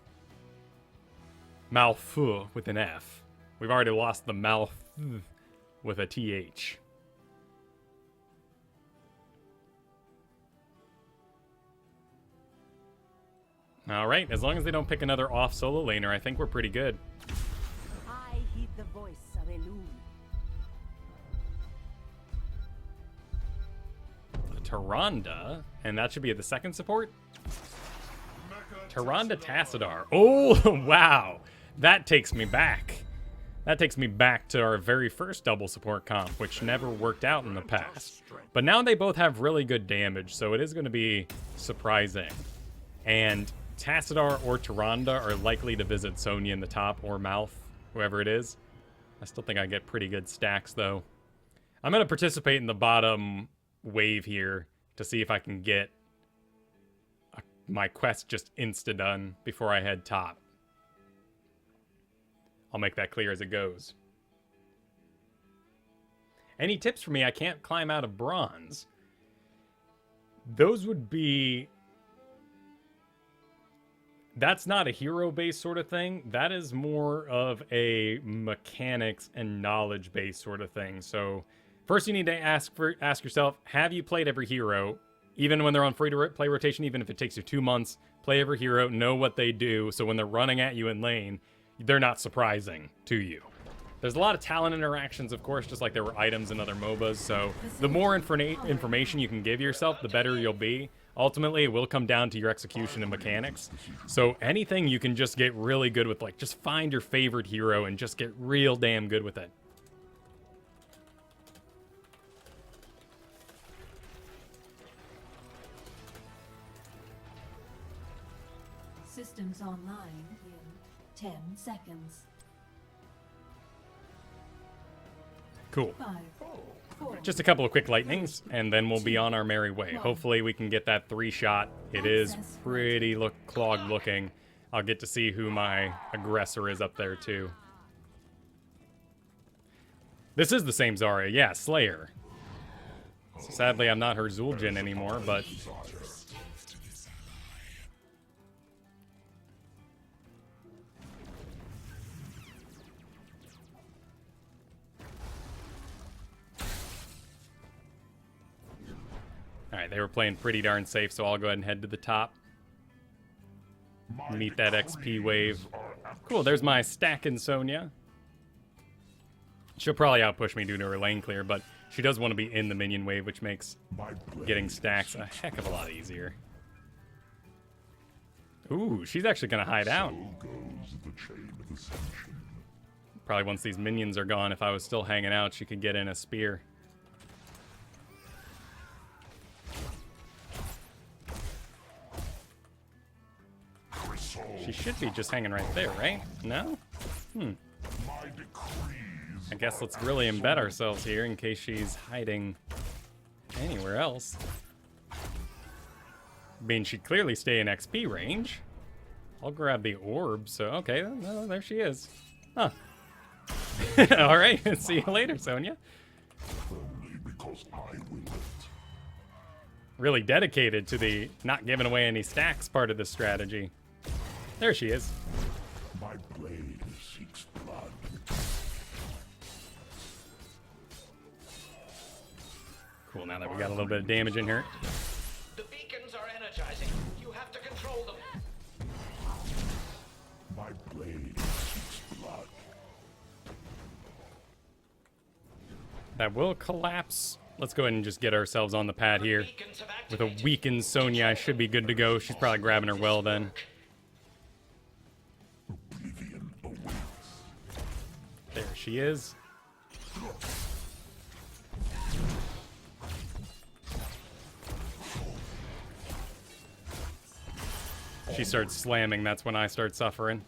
Mouth with an F. We've already lost the mouth with a TH. Alright, as long as they don't pick another off solo laner, I think we're pretty good. I heed the voice of Elune. Tyrande, and that should be the second support? Tyrande Tassadar. Oh, wow. That takes me back. That takes me back to our very first double support comp, which never worked out in the past. But now they both have really good damage, so it is going to be surprising. And Tassadar or Tyrande are likely to visit Sonya in the top or mouth, whoever it is. I still think I get pretty good stacks, though. I'm going to participate in the bottom wave here to see if I can get my quest just insta-done before I head top. I'll make that clear as it goes. Any tips for me? I can't climb out of bronze. Those would be... That's not a hero-based sort of thing. That is more of a mechanics and knowledge-based sort of thing. So first you need to ask yourself, have you played every hero? Even when they're on free-to-play rotation, even if it takes you 2 months, play every hero, know what they do, so when they're running at you in lane, they're not surprising to you. There's a lot of talent interactions, of course, just like there were items in other MOBAs, so the more information you can give yourself, the better you'll be. Ultimately, it will come down to your execution and mechanics. So anything you can just get really good with, like, just find your favorite hero and just get real damn good with it. Systems online in 10 seconds. Cool. 5, 4. Just a couple of quick lightnings, and then we'll be on our merry way. Hopefully we can get that 3-shot. It is pretty clogged looking. I'll get to see who my aggressor is up there, too. This is the same Zarya. Yeah, Slayer. Sadly, I'm not her Zul'jin anymore, but... Alright, they were playing pretty darn safe, so I'll go ahead and head to the top. Meet that XP wave. Cool, there's my stacking Sonya. She'll probably outpush me due to her lane clear, but she does want to be in the minion wave, which makes getting stacks a heck of a lot easier. Ooh, she's actually going to hide out. Probably once these minions are gone, if I was still hanging out, she could get in a spear. She should be just hanging right there, right? No? I guess let's really embed ourselves here in case she's hiding anywhere else. I mean, she'd clearly stay in XP range. I'll grab the orb, so okay, well, there she is. Huh. Alright, see you later, Sonya. Really dedicated to the not giving away any stacks part of the strategy. There she is. My blade seeks blood. Cool, now that we got a little bit of damage in here. The beacons are energizing. You have to control them. My blade seeks blood. That will collapse. Let's go ahead and just get ourselves on the pad here. With a weakened Sonya, I should be good to go. She's probably grabbing her well then. There she is. She starts slamming, that's when I start suffering.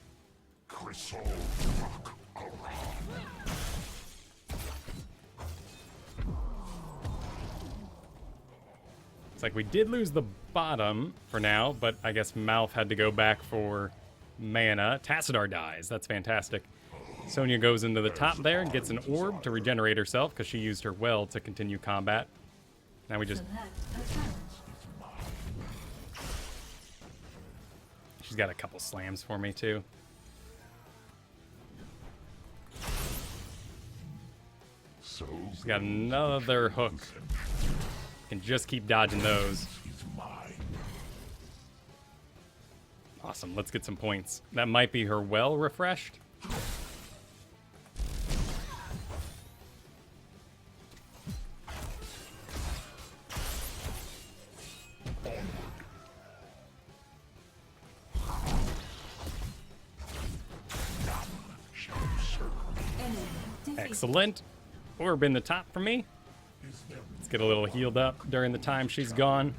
like we did lose the bottom for now, but I guess Malf had to go back for mana. Tassadar dies. That's fantastic. Sonya goes into the top there and gets an orb to regenerate herself because she used her well to continue combat. Now we just... Select a talent. She's got a couple slams for me, too. She's got another hook. Can just keep dodging those. Awesome, let's get some points. That might be her well refreshed. Excellent. Orb in the top for me. Let's get a little healed up during the time she's gone.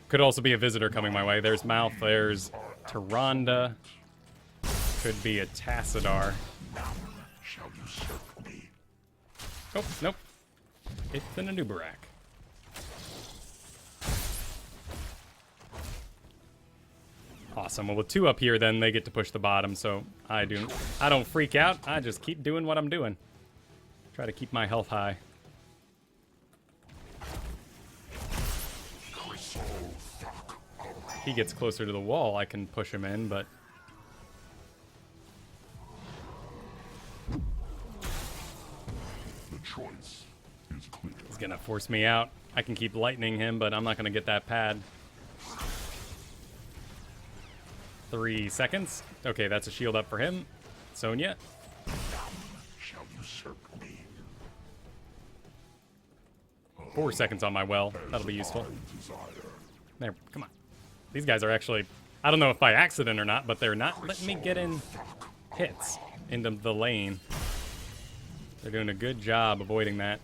Could also be a visitor coming my way. There's Malf, there's Tyrande. Could be a Tassadar. Oh, nope. It's an Anubarak. Awesome. Well, with two up here, then they get to push the bottom, so I don't freak out. I just keep doing what I'm doing. Try to keep my health high. He gets closer to the wall, I can push him in, but... The choice is clear. He's gonna force me out. I can keep lightning him, but I'm not gonna get that pad. 3 seconds. Okay, that's a shield up for him. Sonya. Shall usurp me. 4 seconds on my well. That'll be useful. There, come on. These guys are actually, I don't know if by accident or not, but they're not letting me get in hits into the lane. They're doing a good job avoiding that.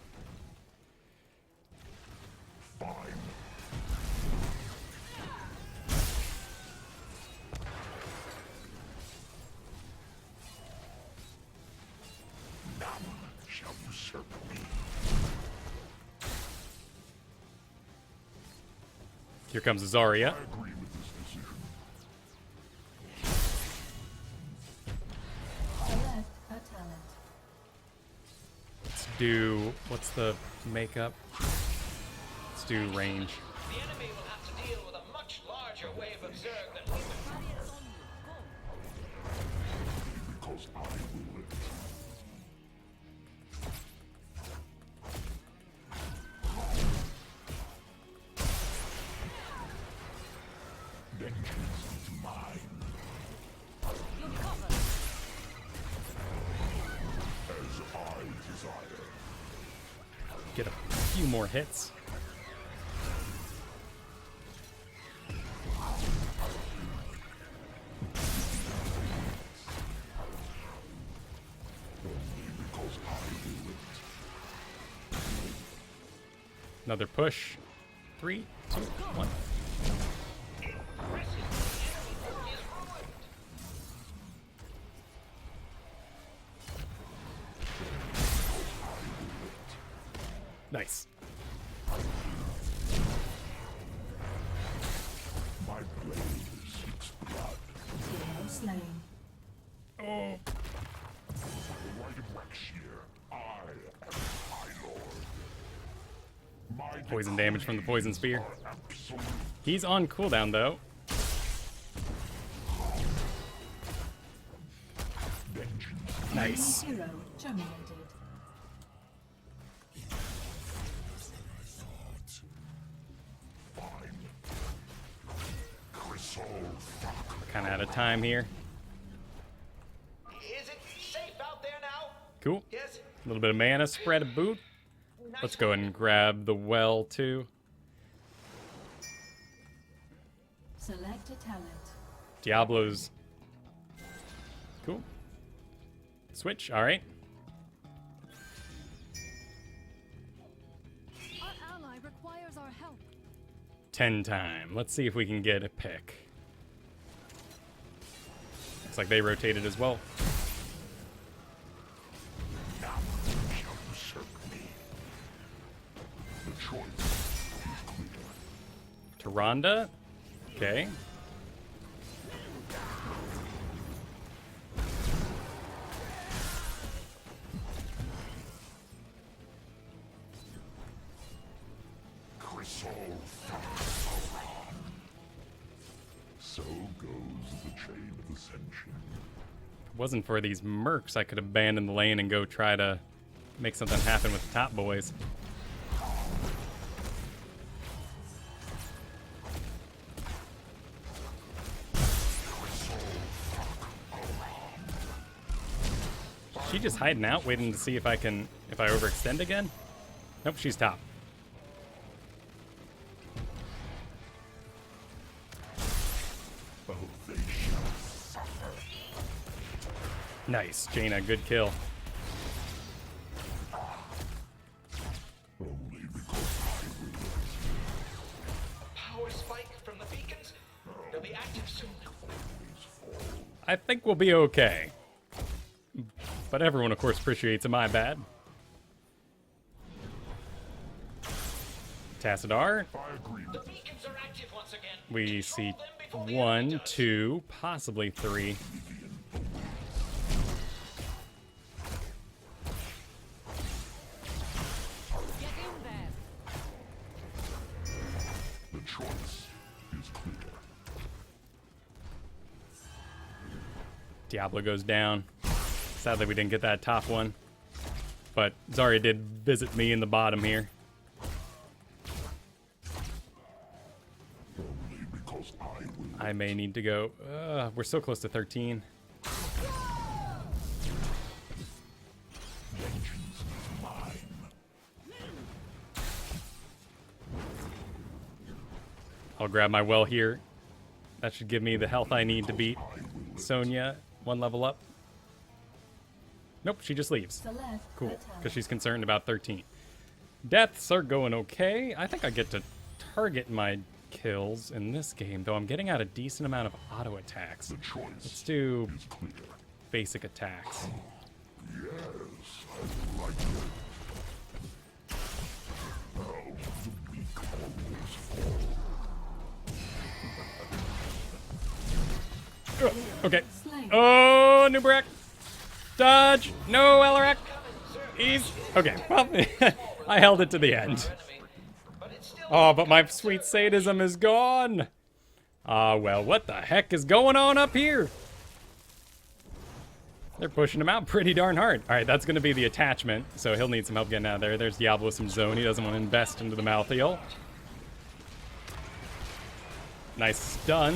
Shall usurp me. Here comes Zarya. Agree with this decision. Select a talent. Let's do, what's the makeup? Let's do range. The enemy will have to deal with a much larger wave of Zerg than we would. Because I will live. Vengeance is mine. As I desire. Get a few more hits. Because I will live. Another push. 3, 2, 1. Nice. My blade seeks blood. Hero slain. Oh. Right of Waxyear, I am my lord. My Poison damage from the poison spear. are absolute. He's on cooldown though. Vengeance. Nice. Hero terminated. Kind of out of time here. Is it safe out there now? Cool. Yes. A little bit of mana spread a boot. Let's go ahead and grab the well too. Select a talent. Diablo's. Cool. Switch. All right. Our ally requires our help. 10 time. Let's see if we can get a pick. Looks like they rotated as well. Now shall usurp me. The choice is clear. Sharonda. Okay. So goes the chain of ascension. If it wasn't for these mercs, I could abandon the lane and go try to make something happen with the top boys. Is she just hiding out, waiting to see if I overextend again? Nope, she's top. Nice, Jaina, good kill. Power spike from the beacons. They'll be active soon. I think we'll be okay. But everyone, of course, appreciates a my bad. Tassadar. The beacons are active once again. We see Control them before the enemy 1, does. 2, possibly 3. Get in there. The choice is clear. Diablo goes down. Sadly, we didn't get that top one. But Zarya did visit me in the bottom here. Only because I will. I may need to go. We're so close to 13. Vengeance is mine. I'll grab my well here. That should give me the health I need to beat Sonya 1 level up. Nope, she just leaves. Select Cool, a talent. because she's concerned about 13. Deaths are going okay. I think I get to target my kills in this game, though I'm getting out a decent amount of auto attacks. The choice Let's do is clear. basic attacks. Yes, I like it. Now the weak always fall. Okay. Slain. Oh, Nubrak. Dodge. No, Alarak. He's... Okay, well, I held it to the end. Enemy. But it's still Oh, but my sweet sadism is gone. Well, what the heck is going on up here? They're pushing him out pretty darn hard. All right, that's going to be the attachment, so he'll need some help getting out of there. There's Diablo with some zone. He doesn't want to invest into the Malthael. Nice stun.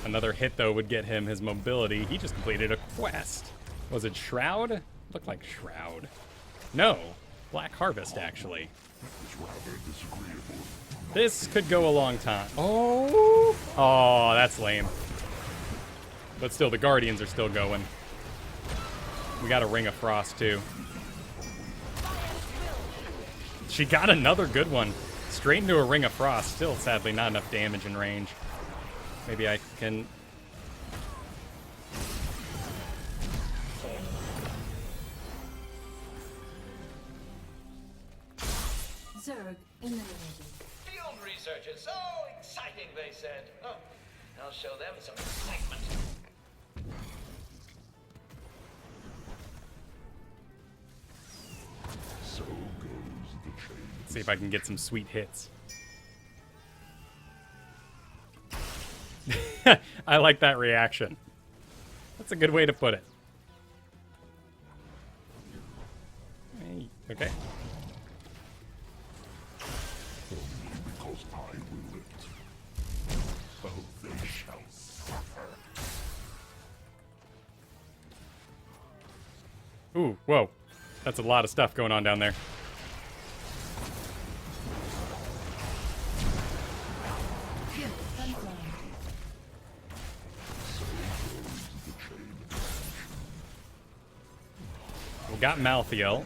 Another hit, though, would get him his mobility. He just completed a quest. Was it Shroud? Looked like Shroud. No, Black Harvest, actually. It's rather disagreeable. This could go a long time. Oh, that's lame. But still, the Guardians are still going. We got a Ring of Frost, too. She got another good one. Straight into a Ring of Frost. Still, sadly, not enough damage in range. Maybe I can... Zerg eliminated. field researchers. So exciting, they said. Oh, I'll show them some excitement. So goes the chain. See if I can get some sweet hits. I like that reaction. That's a good way to put it. Hey, okay. Only because I will it. Oh, they shall suffer. Ooh, whoa. That's a lot of stuff going on down there. Kill confirmed. We got Malthael.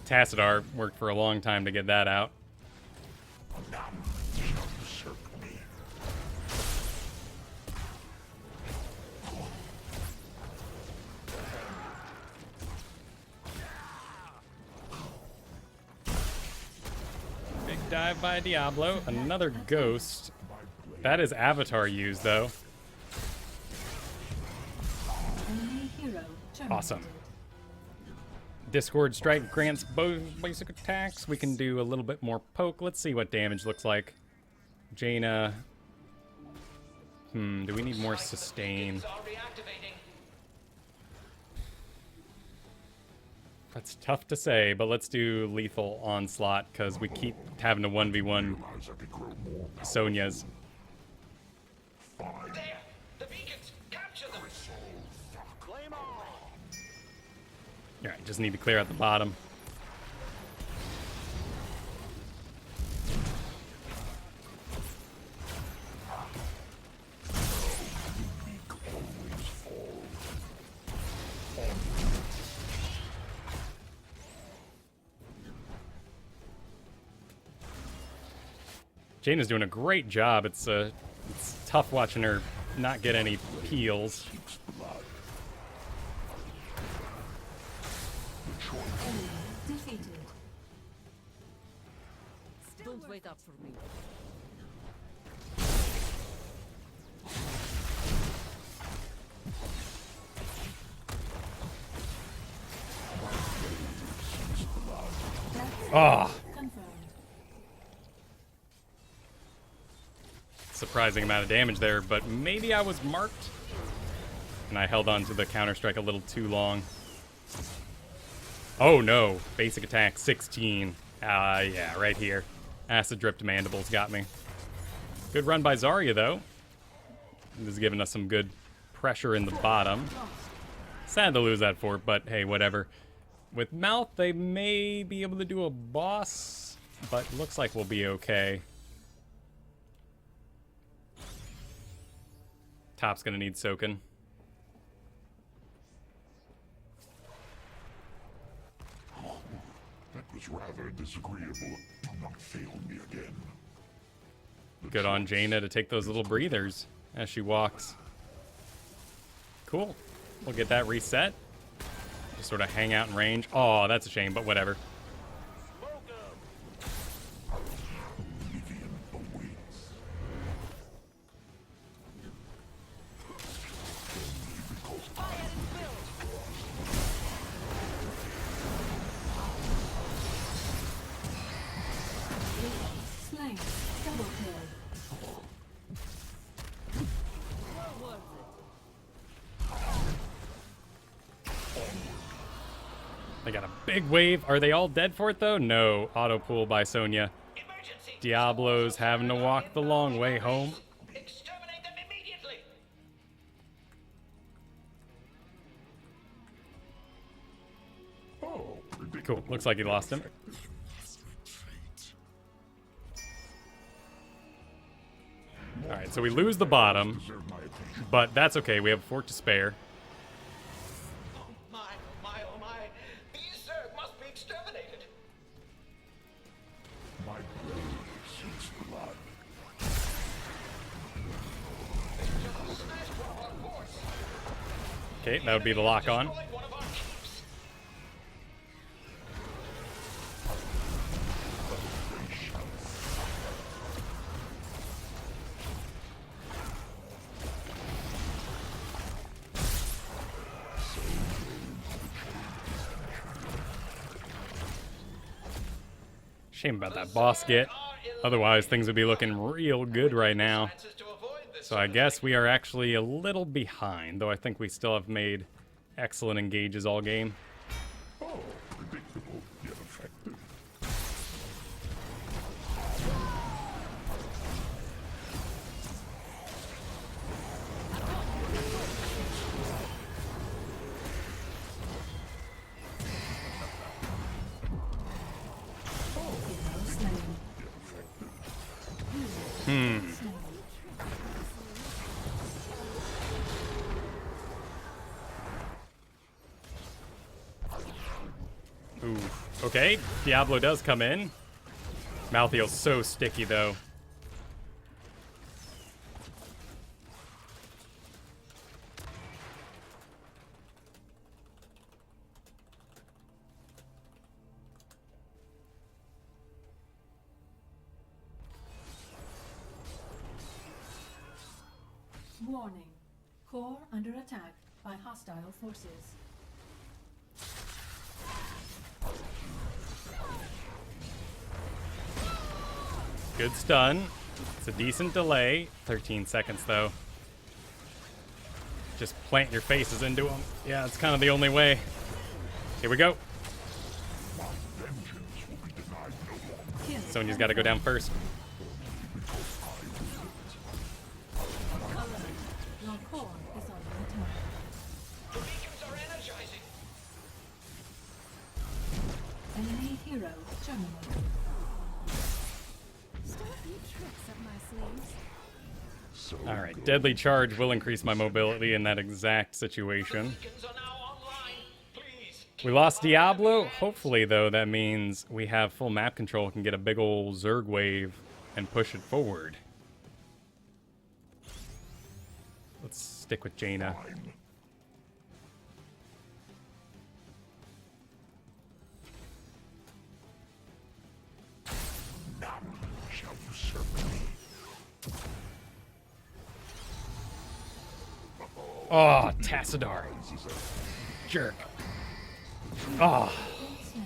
Tassadar worked for a long time to get that out. None shall usurp me. dive by Diablo. Another ghost. That is Avatar used, though. Enemy hero terminated. Awesome. Discord Strike grants both basic attacks. We can do a little bit more poke. Let's see what damage looks like. Jaina. Do we need more sustain? That's tough to say, but let's do lethal onslaught because we keep having to 1v1 Sonya's. There! The beacons! Capture them! Flame on! Alright, just need to clear out the bottom. Jaina's doing a great job. It's tough watching her not get any peels. Enemy defeated. Don't wait up for me. Ah, Confirmed. surprising amount of damage there, but maybe I was marked. And I held on to the counter-strike a little too long. Oh no, basic attack 16. Yeah, right here. Acid Dripped Mandibles got me. Good run by Zarya, though. This is giving us some good pressure in the bottom. Sad to lose that fort, but hey, whatever. With Mouth, they may be able to do a boss, but looks like we'll be okay. Top's gonna need soaking. That was rather disagreeable. Do not fail me again. Good on Jaina to take those little breathers as she walks. Cool. We'll get that reset. Just sort of hang out in range. Oh, that's a shame, but whatever. Oblivion awaits. Slain. Double kill. They got a big wave. Are they all dead for it, though? No. Auto pull by Sonya. Emergency! Diablo's having to walk the long way home. Exterminate them immediately! Cool. Looks like he lost him. Alright, so we lose the bottom, but that's okay. We have a fort to spare. My, oh my! These Zerg must be exterminated! My blade seeks blood. Just smashed one of our forts! Okay, that would be the lock on. Destroyed one of our keeps! Shame about that boss get. Otherwise, things would be looking real good right now. Chances to avoid this So I guess we are actually a little behind, though I think we still have made excellent engages all game. Oh, predictable yet effective. Slain. Ooh. Okay, Diablo does come in. Malthiel's so sticky, though. Warning. Core under attack by hostile forces. Good stun. It's a decent delay. 13 seconds, though. Just plant your faces into them. Yeah, it's kind of the only way. Here we go. Sonya's got to go down first. Your core is under attack. The beacons are energizing. Enemy hero terminated. Still a few tricks up my sleeves. All right, deadly charge will increase my mobility in that exact situation. Beacons are now online. Please. We lost Diablo. Hopefully, though, that means we have full map control, can get a big ol' Zerg wave and push it forward. Let's stick with Jaina. Shall you serve me? Oh, Tassadar. Jerk. Oh. Slain.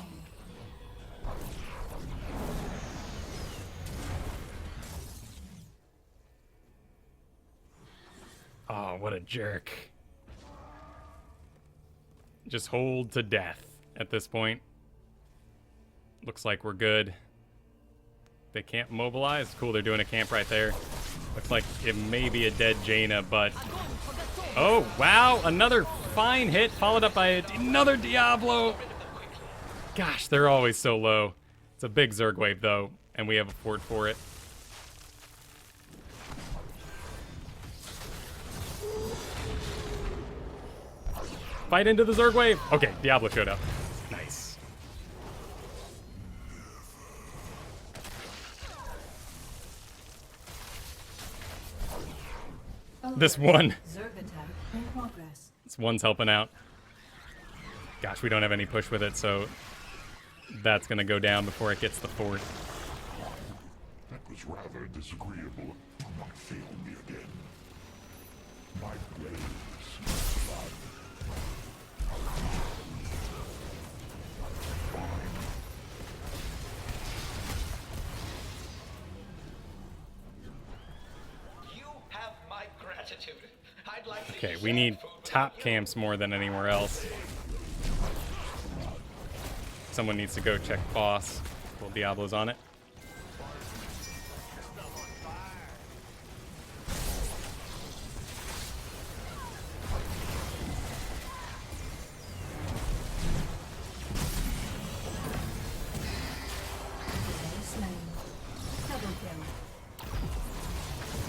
Oh, what a jerk. Just hold to death at this point. Looks like we're good. They can't mobilize. Cool, they're doing a camp right there. Looks like it may be a dead Jaina, but... Oh, wow! Another fine hit, followed up by another Diablo! Gosh, they're always so low. It's a big Zerg wave, though, and we have a fort for it. Fight into the Zerg wave! Okay, Diablo showed up. Nice. This one. Zerg attack in progress. This one's helping out. Gosh, we don't have any push with it, so that's gonna go down before it gets the fort. That was rather disagreeable. Do not fail me again. My blades. Blood. You have my gratitude. I'd like to Okay, use we that need food without top you. camps more than anywhere else. Someone needs to go check boss. Well, Diablo's on it. Slain. Double kill.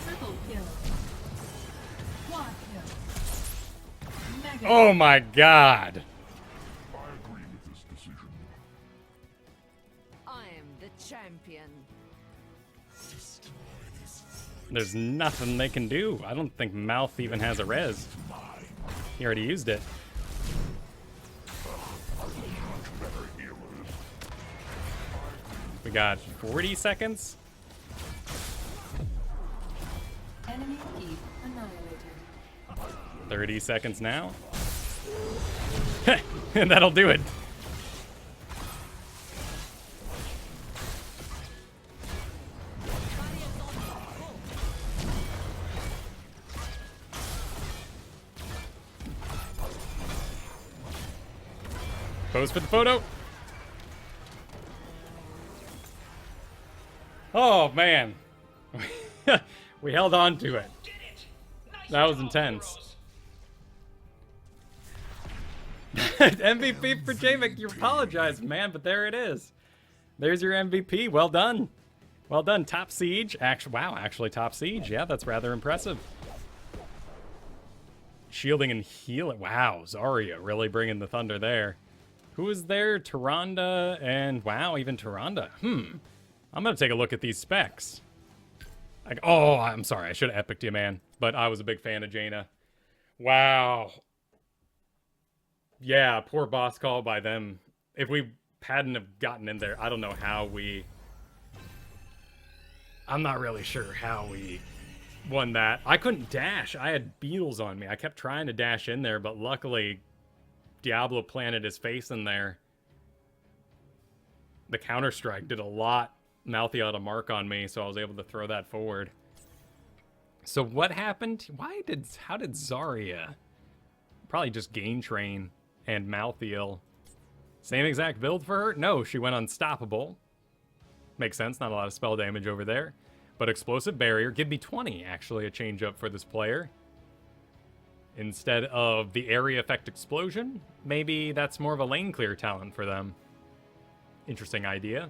Triple kill. Quad kill. Mega Oh my god! I agree with this decision. I am the champion. There's nothing they can do. I don't think Mouth even has a res. He already used it. We got 40 seconds. enemy keep annihilated. 30 seconds now. And that'll do it. Pose for the photo. Oh, man. We held on to it. Did it. Nice That was job, intense. heroes. MVP for Javik. You apologize, man, but there it is. There's your MVP. Well done. Well done. Top siege. Actually top siege. Yeah, that's rather impressive. Shielding and healing. Wow, Zarya really bringing the thunder there. Who is there? Tyrande and wow, even Tyrande. I'm gonna take a look at these specs. Oh, I'm sorry. I should have epicked you, man. But I was a big fan of Jaina. Wow. Yeah, poor boss call by them. If we hadn't have gotten in there, I don't know how we... I'm not really sure how we won that. I couldn't dash. I had beetles on me. I kept trying to dash in there, but luckily Diablo planted his face in there. The counter-strike did a lot. Malthael had a mark on me, so I was able to throw that forward. So what happened? How did Zarya? Probably just Gain Train and Malthael. Same exact build for her? No, she went unstoppable. Makes sense, not a lot of spell damage over there. But Explosive Barrier, give me 20, actually, a change up for this player. Instead of the Area Effect Explosion, maybe that's more of a lane clear talent for them. Interesting idea.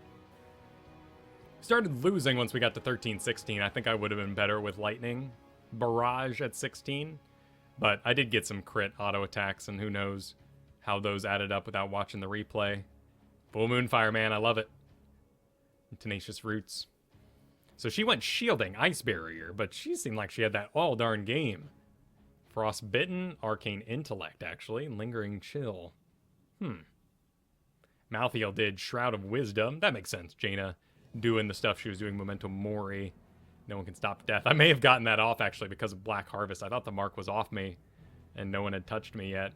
Started losing once we got to 13-16. I think I would have been better with Lightning Barrage at 16. But I did get some crit auto attacks, and who knows how those added up without watching the replay. Full Moonfire, man, I love it. Tenacious Roots. So she went shielding Ice Barrier, but she seemed like she had that all darn game. Frostbitten, Arcane Intellect, actually. Lingering Chill. Malthael did Shroud of Wisdom. That makes sense. Jaina doing the stuff she was doing, Memento Mori. No one can stop death. I may have gotten that off, actually, because of Black Harvest. I thought the mark was off me, and no one had touched me yet.